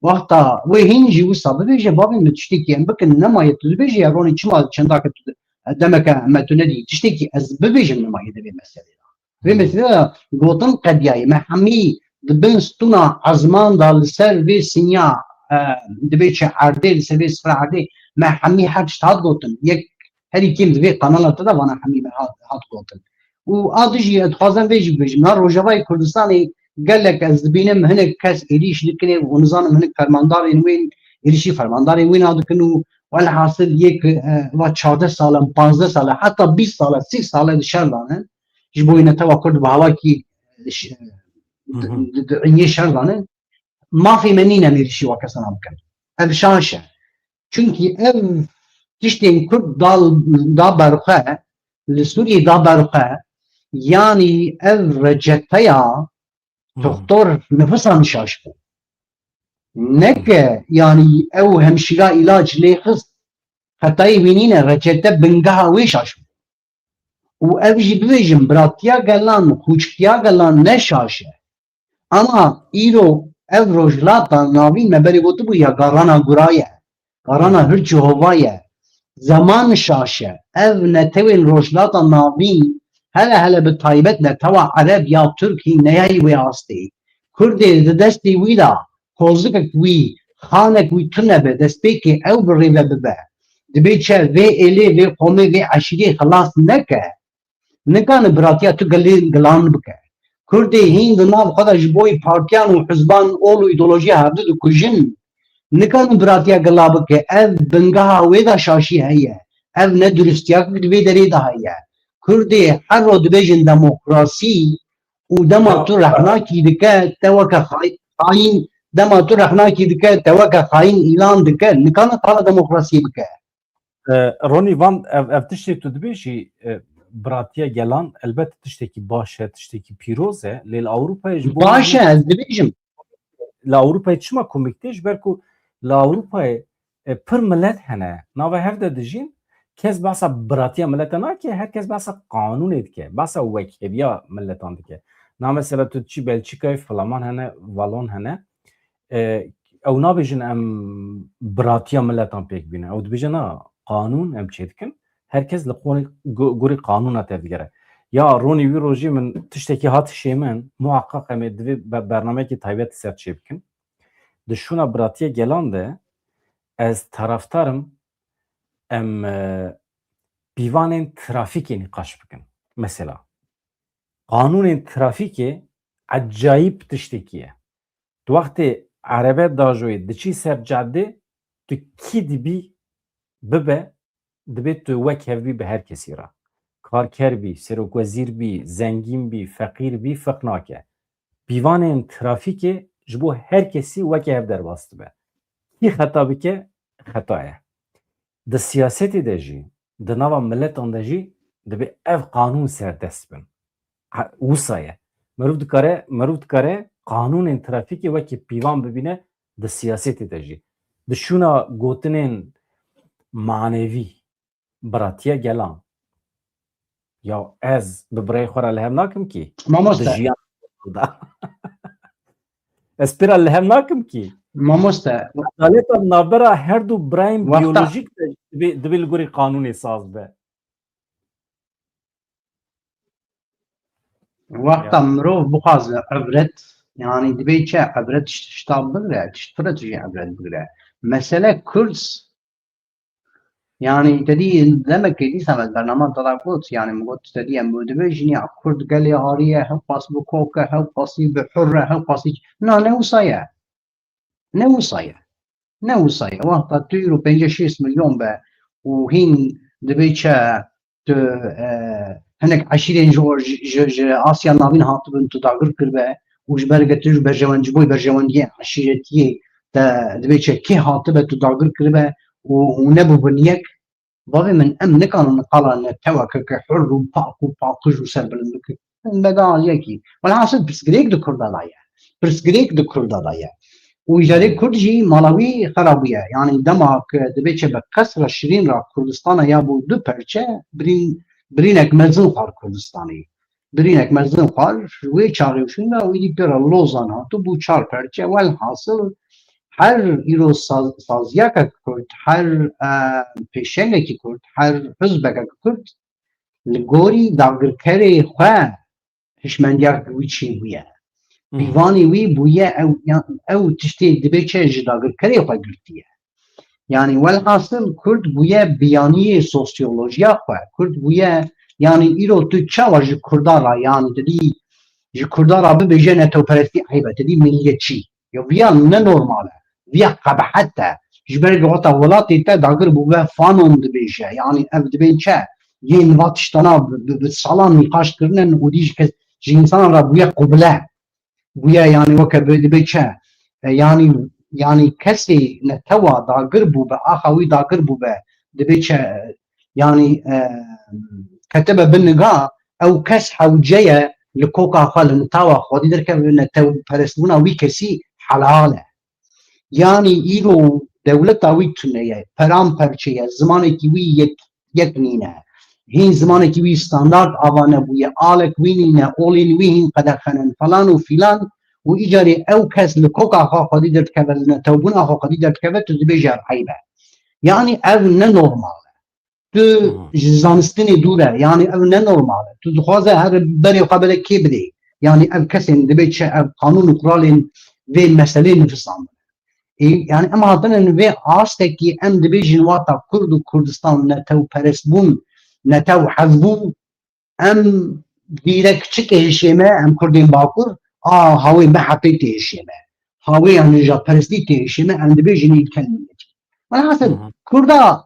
Wexta wê hîn jî wisa bibêje bavê min tiştekî em bikin nemaye tu dibêje ya Ronî çima çendake tu demeke me tu nedî tiştekî ez bibêjim nemaye divê meselê da. Vê meselê da gotin qediyayê me hemî dibin stûna ezman da li ser vê sinya dibê çi erdê li ser vê sifra erdê me hemî her tişt hat gotin. Yek herî kêm divê kanala te de vana hemî me hat gotin. û a dijî ez dixwazim vê jî bibêjim na Rojavayê Kurdistanê gelek ez dibînim hinek kes êrîş dikine û nizanim hinek fermandarên wê êrişî fermandarên wê nadikin û welhasil yek va 14 sal 15 sal heta 20 sal 30 sal di şer danin ji bo netewa Kurd bi hawakî dinyê şer danin mafê me nîne êrişî wa kesan bikin. Ev şaş e. Çünkü ev tiştên Kurd da berxwe li Sûriyê da berxwe yani ev receteya doktor nefesan şaş bu. Neke yani ev hemşira ilaç lêxist hetayê vinîne reçete bingeha wê şaş bu. û ev jî bibêjim biratiya gelan xûçkiya gelan ne şaş e. Ama îro ev rojhilata navîn me berê gotibû ya garana guraye garana hirçî hovaye zaman şaş e. Ev netewên rojhilata navîn hele hele bi taybet netewa Ereb ya Tirkî neyayî wê astê Kurdê di destê wî da kozikek wî xanek wî tune be destpêkê ew bi rêve bibe dibê çe vê êlê vê qomê vê eşîrê xilas neke nikane biratiya tu gelê gilan bike. Kurdê hîn di nav xwe de ji bo partiyan û hizban ol û îdeolojiya hevdû dikujin nikane biratiya gila bike ev bingeha wê da şaşî heye ev ne durustiyek divê derê de heye. Kurdê her ro dibêjin demokrasî û dema tu rexnakî dike te weke xayîn dema tu rexnakî dike te weke xayîn îlan dike nikane qala demokrasî bike. Ronî van ev tiştê tu dibêjî biratiya gelan elbette tiştekî baş e tiştekî pîroz e lê li Ewropayê ji bo baş e ez dibêjim li Ewropayê çima komîk tê ji ber ku li Ewropayê pir millet hene nava hev de dijîn kes behsa biratiya millete nake herkes behsa qanûnê dike behsa wekheviya milletan dike na mesela tu çi Belçîkayê filaman hene valon hene ew nabêjin em biratiya milletan pêk bîne ew dibêjin na qanûn em çê dikin herkes li gorî qanûna tevdigere. Ya Ronî wî rojî min tiştekî hat hişê min muhaqqaq em ê divê bernameyekî taybet ser çê bikin. Di şûna biratiya gelan de ez taraftarım em pîvanên trafîkê nîqaş bikin. Mesela qanûnên trafîkê ecayîb tiştekî ye. Du wextê erebe dajoyê diçî ser caddê tu kî dibî bibe dibê tu wek hevbî bi her kesî re. Karker bî, serokwezîr bî, zengîn bî, feqîr bî feq nake. Pîvanên trafîkê ji bo her kesî weke hev derbas dibe. Kî xeta bike xeta ye. Di siyasetê de jî di nava milletan de jî dibe ev qanûn serdest bin. Wisa ye. مرو دکاره قانون ترافیکی وکی پیوان ببینه د سیاستی تجی دشونا گوتنین معنوی براتیه گلان یا از ببرای خورا لهم ناکم کی مامۆستا دجیان دا اسپیرا لهم ناکم کی مامۆستا عدالتا نابرا هر دو برایم وقتا بیولوژیک دبیل گوری قانونی ساز به وقتا یا مرۆڤ بخوازە عبرەت یعنی دەبێ چه عبرەت شتا بگرێ تشترە توژی عبرەت بگرێ مەسەلە کورس يعني تدي لما كدي سمت برنامج طلع قدس يعني مقول تدي ام دبيجن يا كرد قال لي هاريه هقص بكوكا هقصي بحره هقصي نو صايا وقت تيرو 5 مليون با وهين دبيتشا هناك 20 اسيا نابين هاتبن تداغر كربه وش برغتج برجوان جبوي برجوان دي عشيرتي دبيتشا كي هاتبه تداغر كربه ونبو بنيك بابي من امنك انا نقال توك حر وباقج وسرب الملك بدال يكي والعاصد بس جريك دو كردا ضايع ويجاري كردجي مالاوي خرابيه يعني دمك دبيتش بكسر شيرين را كردستان يا بو دو برچه برينك مزن خار كردستاني برينك مزن خار وي چاريوشن وي بير لوزان تو بو چار برچه والحاصل هر ایرو سازیاک کرد هر پیشنگی کرد هر حزبک کرد لگوری داغرکری خواه هشمندیار وی چی بویه دیوانی وی بویه او تشتی دبی چه داغرکری خواه گرتیه yani velhasıl Kürt bûye biyaniye sosyolojiya xwe Kürt bûye yani îro tu çawa ji Kurdara yani didî ji Kurdara bibêje netewperestî heybe didî milliyetçî ya viya ne normal e viya qebehet e ji ber gota welatê te dagir bûbe fanon dibêje yani ev dibên çe yên va tiştana bi salan nîqaş kirinin û dî ji kes ji însanan re bûye qubile bûye yani weke dibê çe yani kesê netewa dagir bûbe axa wî dagir bûbe dibê çe yani ketibe bin niga ew kes hewceye li koka xwe li nitawa xwedî derkeve netewperestbûna wî kesî helal e yani îro dewleta wî tuneye peramperçeye zimanekî wî yek nîne hîn zimanekî wî standard ava nebûye alek wî nîne olên wî hîn qedexenin falan û filan û îcarê ew kes li koka xwe xwedî derdikeve li netewbûna xwe xwedî derdikeve tu dibêje heybe yani ev ne normal tu ji zanistinê dûr e yani ev ne normal e tu dixwaze her berê xwe bile kê bidê yani ev kesên dibe çi ev qanûn û kuralên vê meselê nivîsan yani em hatinin vê astekî em dibêjin wata Kurd û Kurdistan netewperestbûn netew hezbûn em dîrek çi têhişême em Kurdên Bakur hawê mehepê têhişême hawê ya nijadperestî têhişême em dibêjin îlkel millîtî velhasıl Kurda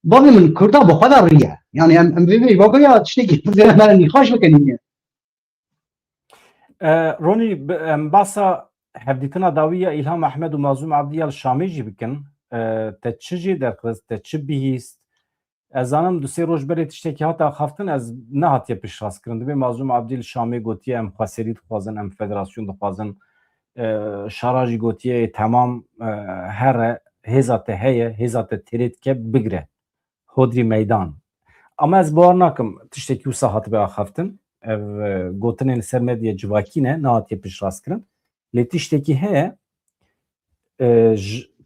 bavê min Kurda bi xwe de rîye yani em vê bagoya tiştekî me nîqaş bikin ya Ronî basa hevdîtina dawiya İlham Ehmed û Mazlûm Abdîya li Şamê jî bikin te çi jê derxist te çi bihîst ez zanim du sê roj berê tiştekî hata xaftin ez nehatiye piştrast kirin dibê Mazlûm Abdî li Şamê gotiye em xweserî dixwazin em federasyon dixwazin Şara jî gotiye temam here hêza te heye hêza te têrê dike bigire hodrî meydan ama ez bar nakim tiştekî wisa hatibe axaftin ev gotinên li ser medya civakî ne nehatiye piştrast kirin lê tiştekî heye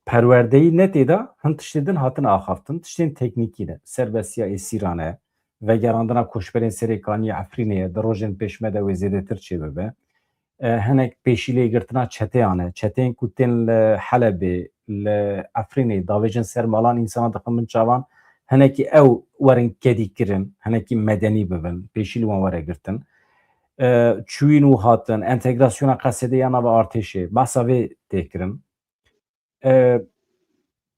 perwerdeyî netê de hin tiştê din hatin axaftin tiştên teknîkî ne serbestiya êsîran e vegerandina koçberên Serêkaniyê Efrînê di rojên pêşme de wê zêdetir çê bibe hinek pêşîlê girtina çeteyan e çeteyên ku tên li Helebê li Efrînê davêjin ser malan însanan dixin bin çavan hinekî ew werin kedîkirin hinekî medenî bibin pêşî li wan were girtin çûyîn û hatin entegrasyona qesedê ya nava artêşê behsa vê tê kirin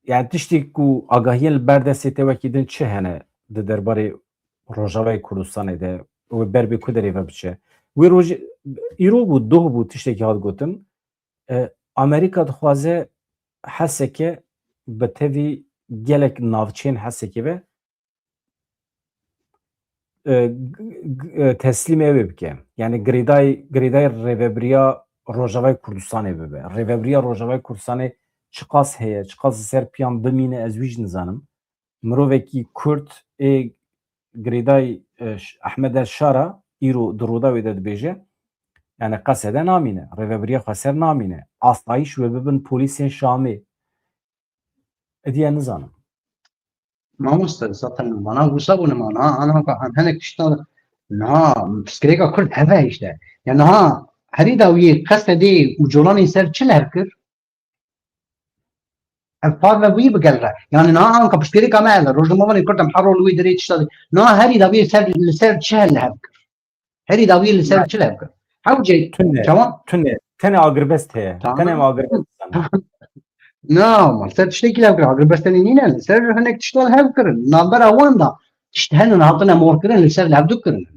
yani tiştê ku agahiyên li ber destê te wekî din çi hene di derbarê Rojavayê Kurdistanê de wê ber bê ku derê ve biçe wê rojê îro bû doh bû tiştekî hat gotin Amerîka dixwaze heseke bi tevî gelek navçeyên hesekê ve teslim ev bike. Yani gridai Rêveberiya Rojavayê Kurdistanê bibe. Rêveberiya Rojavayê Kurdistanê çiqas heye, çiqas ser piyan bimîne ez wî jî nizanim. Mirovekî Kurd ê gridai Ehmed Şara îro di roda wê de dibêje yani qesede namîne. Rêveberiya xweser namîne. Astayiş ve bibin polîsên Şamê. Ediye nizanim. Mamosta zaten bana vursa bunu ana henek işte na psikolojik Kürt heve işte. Yani ha heri daviye kasede uculan ser çiler kır. Far ve buyu begelre. Yani na anka psikolojik amel rojnamanı Kürt'em harol ve dere işte. Na heri daviye ser çiler hev kır. Heri daviye ser çiler kır. Havce tamam. Tene agrbest heye. Tene Tamam. agrbest sana. No, ser tiştekî lev kir agrbestên nîne ser hinek tiştal hev kirin. Nambera wan da tişt henin hatine mor kirin li ser levdû kirin.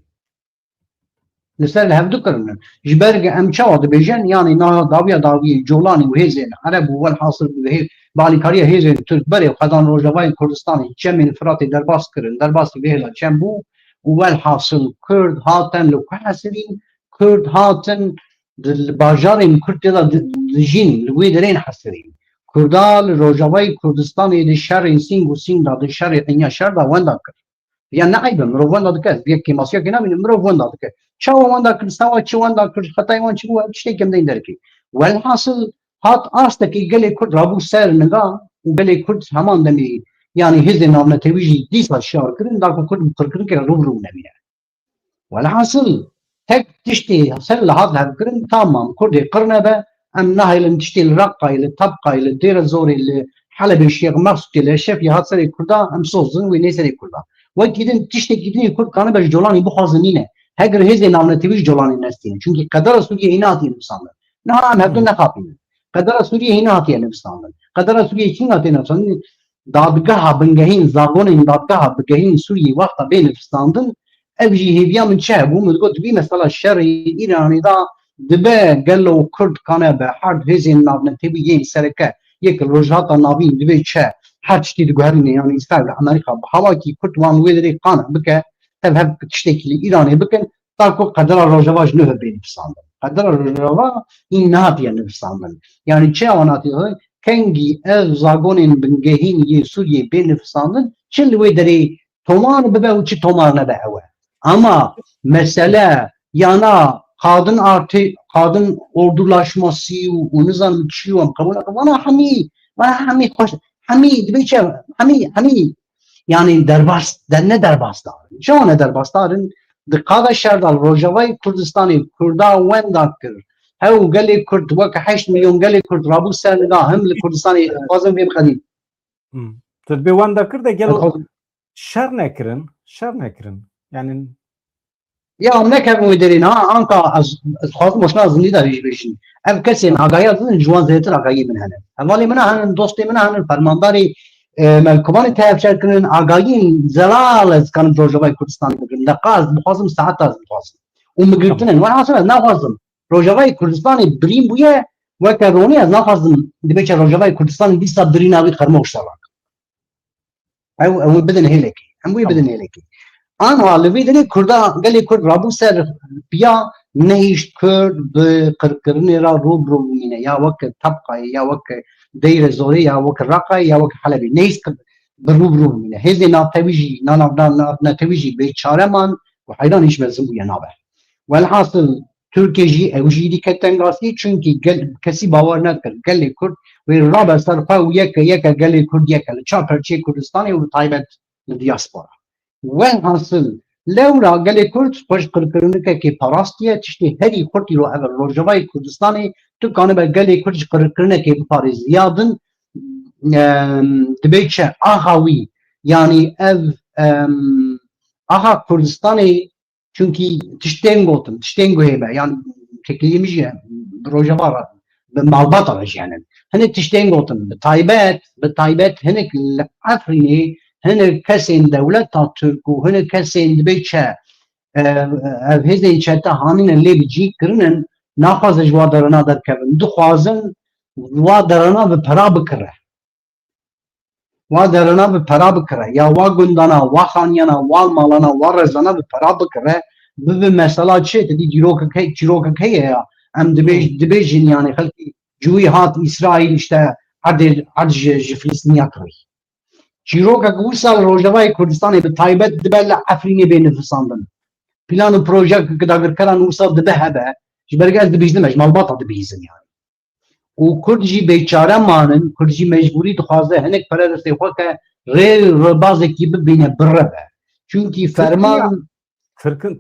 Li ser levdû kirin. Ji ber em çawa dibêjin yanî na dawiya colanî û hêzên Ereb û welhasıl bi balîkariya hêzên Türk berê xwedan Rojavayê Kurdistanê çemên Firatê derbas kirin. Derbasî bêhla çem bû û welhasıl Kurd hatin li ku hesirîn Kurd hatin di bajarên Kurd da dijîn li wê derên hesirîn. Kurdal Rojavayê Kurdistanê di şerên Sîng û Sîng da di şerê enya şer da wenda kir. Yani neaybe mirov wenda dike. Bir kemasiyekê nabînin mirov wenda dike. Çawa wenda kir, sawa çi wenda kir, xetayê wan çi bû tiştekî em deyên derkê. Welhasıl hat astekî gelê Kurd rabû ser niga û gelê Kurd heman demê yani hêzên navnetewî jî dîsa şiar kirin da ku Kurd bi qirkirinekê rûbirû nemîne. Welhasıl tek tiştê ser li hat hev kirin tamam Kurdê qirne be em nahêlin tiştê li Reqqayê, li Tebqayê, li Dêre Zorê, li Helebê Şêx Mesûdê, li Şefyê hat serê Kurda em sozin wê nê serê Kurda. Wekî din tiştekî dinê Kurd kanibe ji colanî bixwazin heger hêzên navnetewî ji colanî nestînin. Çünkü qedera Sûriyê hîne hatiye nivîsandin. Niha em hevdû nexapînin. Qedera Sûriyê hîne hatiye nivîsandin. Qedera Sûriyê çîn hatiye nivîsandin. Dadgeha bingehîn, zagonên dadgeha bingehîn Sûriyê wexta bê nivîsandin ev jî hêviya min çi hebû min got vî mesela şerê İranê da dibe gelo Kurd kanibe her hêzên navnetewî yên sereke yek rojhata navîn dibe çi her tiştî diguherîne yani İsraîl Amerîka bi hewakî Kurd wan wê derê qane bike ev hev tiştekî li İranê bikin ta ku qedera Rojava ji nû bê nivîsandin. Qedera Rojava în nehatiye nivîsandin. Yani çi wan hatiye kengî ev zagonên bingehîn yê Sûriyê bê nivîsandin çi li wê derê tomar bibe û çi tomar nebe ew e. Ama mesele yana kadın ordulaşması o nizam çiğim kabul bana hami hoş hami dibeçe hami yani derbas ne derbastarın ne derbastarın dikkat şerdal Rojavayê Kurdistanê Kurda wenda kir hew gelê Kurd wek 8 milyon gelê Kurd rabû ser da hem li Kurdistanê xwazin vê bixedîn. Te bi wenda kir de gelo şer nekirin. Yani Ya nekevin wê derê ha anka ez xwazim moşna zindî da jî bêjin. Ev kesên agahiya din ji wan zêdetir agahiyê min hene. Hevalê min henin, dostê min henin, fermandarê melkumanê tevçerkirin agahiyên zelal ez kanim Rojavayê Kurdistanê bikirin. Leqas bixwazim saeta ez bixwazim. û min girtinin welhasıl ez naxwazim. Rojavayê Kurdistanê birîn bûye weke Ronî ez naxwazim dibeçe Rojavayê Kurdistanê dîsa birîna wî xermoş salak. Ew bidin hêlekê. Em wê bidin hêlekê. Anwa li vê derê Kurda gelê Kurd rabû ser piya nehîşt Kurd bi qirkirinê ra rûbirû bûmîne ya wek Tebqayê ya wek Dêre Zorê ya wek Reqqayê ya wek Helebê nehîşt bi rûbirû bûmîne. Hêzên navtewî jî navnetewî jî bêçareman û heyran hîç mezin bûye nabe. Welhasıl Tirkiyê jî ew jî dike tengasî çünkü kesî bawer nekir gelê Kurd wê rabe ser xwe û yeke gelê Kurd yeke li çar perçeyê Kurdistanê û taybet li diaspora. Welhasıl lewra gelê Kurd xweş qirkirinekekê parastiye tiştê herî Kurd îro ev Rojavayê Kurdistanê tu kanibe gelê Kurd ji qirkirinekê biparê ziyadin dibe çi aha wî yani ev aha Kurdistanê çünkü tiştên gotin tiştên guhême yani tekilî jî Rojava bi malbata ve jînin hinek tiştên gotin bi taybet hinek li Efrînê hinek kesên dewleta Türk û hinek kesên dibe çi ev hêzên çete hanîne lê bi cî kirinin naxwaze ji wa derana derkevin dixwazin wa derana bi pera bikire وا درنا به پرا بکره یا وا گندانا وا خانیانا وا مالانا وا رزانا به پرا بکره به مثلا چه دی جیروک که یا ام دبیجین یعنی خلقی جوی هات اسرائیل işte عرض فلسطینیا کری جیروک که وصل روجوای کردستان به تایبت دبل افرینی به نفساندن پلان و پروژه که داگر کران وصل دبه هبه جبرگاز دبیجنمش مالباطا دبیزن yani و کردجی بیچاره مانن کردجی مجبوری دخوازه هنک پرسته خو که ربازه کی ببینه بره چونکی فرمان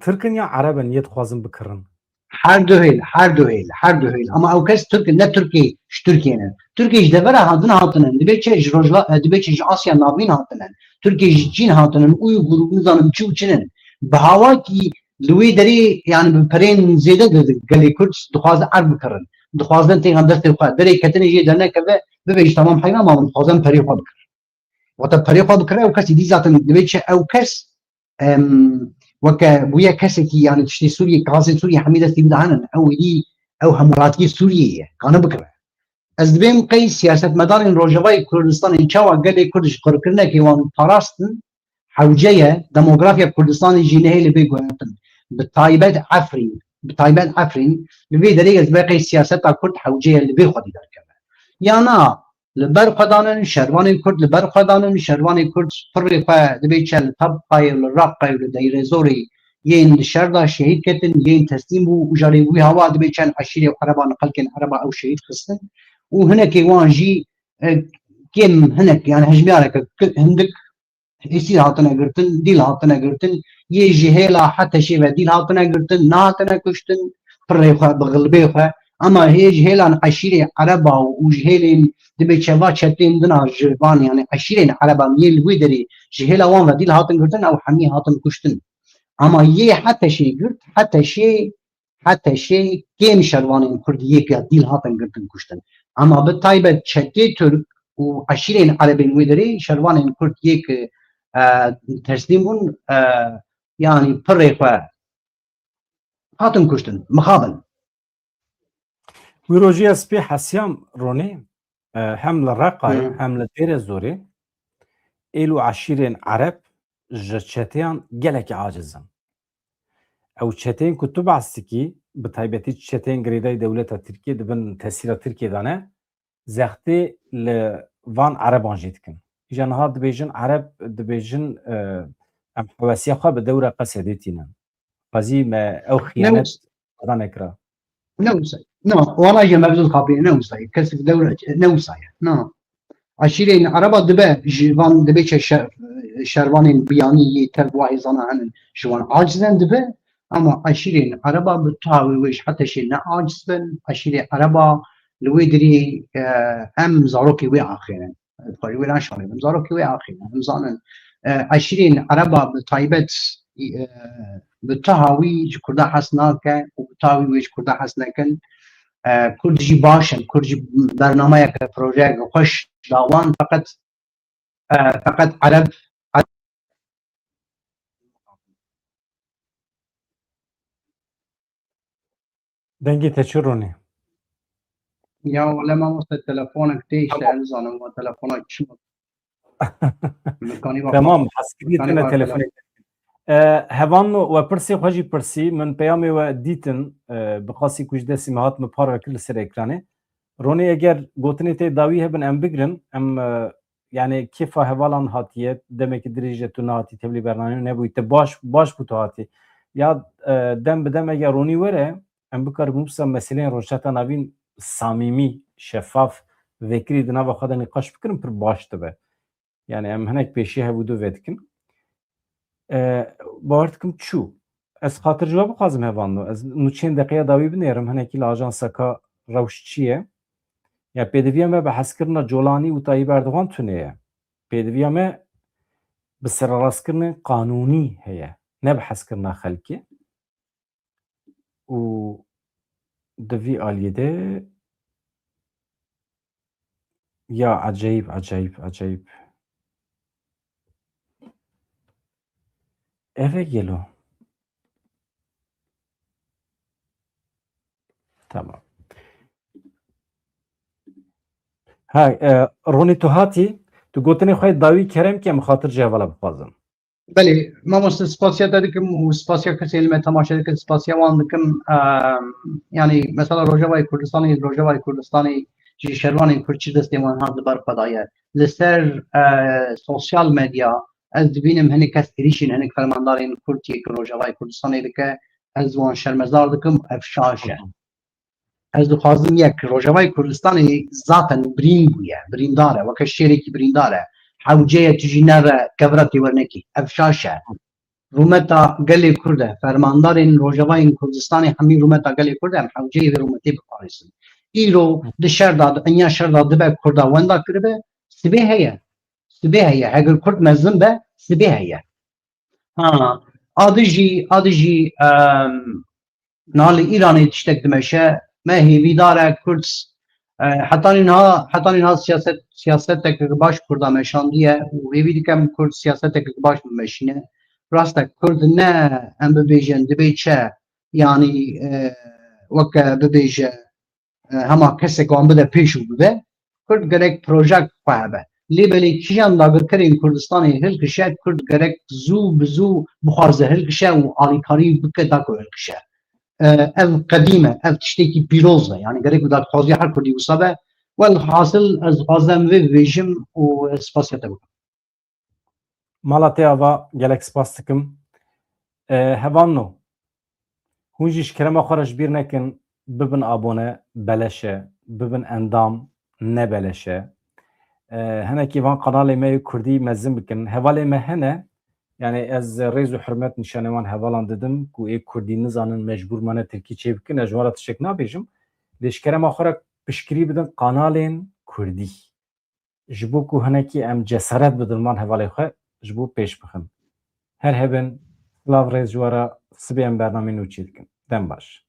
Türk'ün ya Arabın niyet xwazin bikirin. her duheyl ama o kes Türk ne Türkiye şu Türkiye'nin Türkiye işte vere hatının dibe çeş rojla dibe çeş Asya navin hatının Türkiye Çin hatının Uygur nizanın çuçinin bahava ki Louis deri yani perin zede dedi gale Kürt dixwaze arb bikirin dixwazin têxan destê xwe derê ketinê jê derneke ve bibêj tamam heyna ma min dixwazin perê xwe bikirin weta perê xwe bikire ew kesî dî zaten dibe çe ew kes وكا بويا كاسكي يعني تشتي سوريا كاسي سوريا حميدة تبدأنا أو دي أو همولاتي سوريا كان بكرة أزدبيم قي سياسة مدار روجواي كردستان إن شاء الله قال كردش قرقرنا كيوان فراستن حوجية ديموغرافيا كردستان جينيه اللي بيقولن بتايبات عفرين ببي دريجة باقي سياسة كرد حوجية اللي بيخدي دار كمان يانا لبر قدانن شروان کرد لبر قدانن شروان کرد فرقه دبیچل طبقه الرقه دایر زوری ین شردا شهید کتن ین تسلیم بو وجاري وی هوا دبیچل عشیره عربا نقل کن عربا او شهید خستن و هناك وانجي كم هناك يعني هجمارك هندك يصير هاتنا قرتن ديل هاتنا قرتن يجي هلا حتى شيء ديل هاتنا قرتن ناتنا كشتن فرقه بغلبيه اما هيج هيلان عشيره عربا وجهيلين دبي شوا چتين دنا جوان يعني عشيره عربا ميل ويدري جهيلا وان وديل هاتن قرتن او حمي هاتن كشتن اما يه حتى شيء قرت حتى شيء كيم شروان كرديه كي ديل هاتن قرتن كشتن اما بالتايبه چتي ترك وعشيره عربين ويدري شروان كرديه كي تسليمون يعني فرقه هاتن كشتن مخابن ویروژی سپی حسیام رونی هم لرقای هم لدیر زوری ایلو عشیرین عرب جچتیان گلک عاجزن او چتین کتب عستکی بتایبتی چتین گریدای دولت ترکیه دبن تسیر ترکیه دانه زختی لوان عربان جیتکن جنها دبیجن عرب دبیجن ام حواسیه خواه به دوره قصدیتینا قضی ما او خیانت قدان اکرا No, والله جا مبزول خابرين نوصي كسف دولة نوصي نو عشرين عربة دبا جوان دبا شروان بياني تربوا زنا عن جوان عاجزن دبا اما عشرين عربة بتاوي ويش حتى شيء نا عاجزن عشرين عربة لويدري ام زاروكي وي اخيرا قالوا ولا شغله زاروكي وي اخيرا زانن عشرين عربة بتايبت بتاوي كردا حسناك وبتاوي ويش كردا حسناكن کردجی باشن کردجی برنامه یک پروژه خوش داوان فقط عرب دنگی تچرونی یا ولی ما واسه تلفنك تيش لألزان و تلفنك شو تمام حسكريت انا تلفوني هوان و پرسی خوشی پرسی من پیامی و دیتن بخاصی کش دستی مهات مپار و کل سر اکرانه رونی اگر گوتنی تی داوی هبن ام بگرن ام yani kifa hevalan hatiye demek ki dirije tu nati tevli bernamه nebuyte baş bu hati ya dem bedem eğer roni vere em bikar mumsa meselenin roşata navin samimi şeffaf vekri dina ve xada niqaş bikirin pir baş tabe yani em henek peşi hevudu vetkin باورتكم çû ez xatir cevab bixwazim hevanno ez nûçên deqeya dawî binêrim hinekî li ajanseka rewş çi ye ya pêdiviya me bi hezkirina colanî û Tayyip Erdogan tune ye pêdiviya me bi serrastkirinê qanûnî heye ne bi hezkirina xelkê û di vî aliyê de ya eceyb ev e gelo tamam ها روني تو هاتي Tu gotinê xwe dawî kerem ki em xatir ji hevala bixwazin. بله ما مست سپاسیا دادیم و سپاسیا کسی علم تماشا دکم سپاسیا وان دکم یعنی مثلا روجاوای کردستانی جی شروانی کردچی دستی وان ها دبر پدایه لسر سوشال مدیا از دبینم هنی کس ایریشین هنی فرماندارین کردی که روجاوای کردستانی دکه از وان شرمزار دکم افشاشه از دخوازم یک روجاوای کردستانی ذاتن برین بویه برینداره وکه شیری که برینداره حوجه تجی نره کبرتی ورنکی افشاشه رومتا گلی کرده فرماندارین روجاوای کردستانی همین رومتا گلی کرده هم حوجه و رومتی بپاریسن ایرو ده شر داد انیا شر داد دبه کرده وندا کرده سبه هیه اگر کرد مزن به سبه هیه ها آدجی نال ایرانی تشتک دمشه ما هیوی داره کرد حتی اینها سیاست تک باش کرده مشاندیه و هیوی دیکم کرد سیاست تک باش مشینه راست کرد نه ام ببیجن دبی چه یعنی وک ببیجه هما کسی که بده پیشو بده کرد گرک پروژه قهبه لیبلی کیان داگر کرین کردستانی هل کشه کرد گرک زو بزو بخوازه هل کشه و آلیکاری بکه داکو هل کشه ev qedîme ev tiştekî pîroz e yani gerek da xwazî her kurdî wisa be wel hasil ez dixwazim vê bibêjim û spasya te bikim. Mala te ava gelek spas dikim. Hevanno hûn jî ji kerema xwe re ji bîr nekin bibin abone beleşe bibin endam ne beleşe hinekî van kanalê me yê Kurdî mezin bikin hevalê me hene yani ez rêz û hirmet nîşanê wan hevalan didim ku ê Kurdî nizanin mecbûr mane Tirkî çê bikin ez ji wan re tiştek nabêjim lê ji kerema xwe re piştgirî bidin kanalên Kurdî ji bo ku hinekî em cesaret bidin wan hevalê xwe ji bo pêş bixin her hebin silav rêz ji we re sibê em bernameyên nû çê dikin dem baş.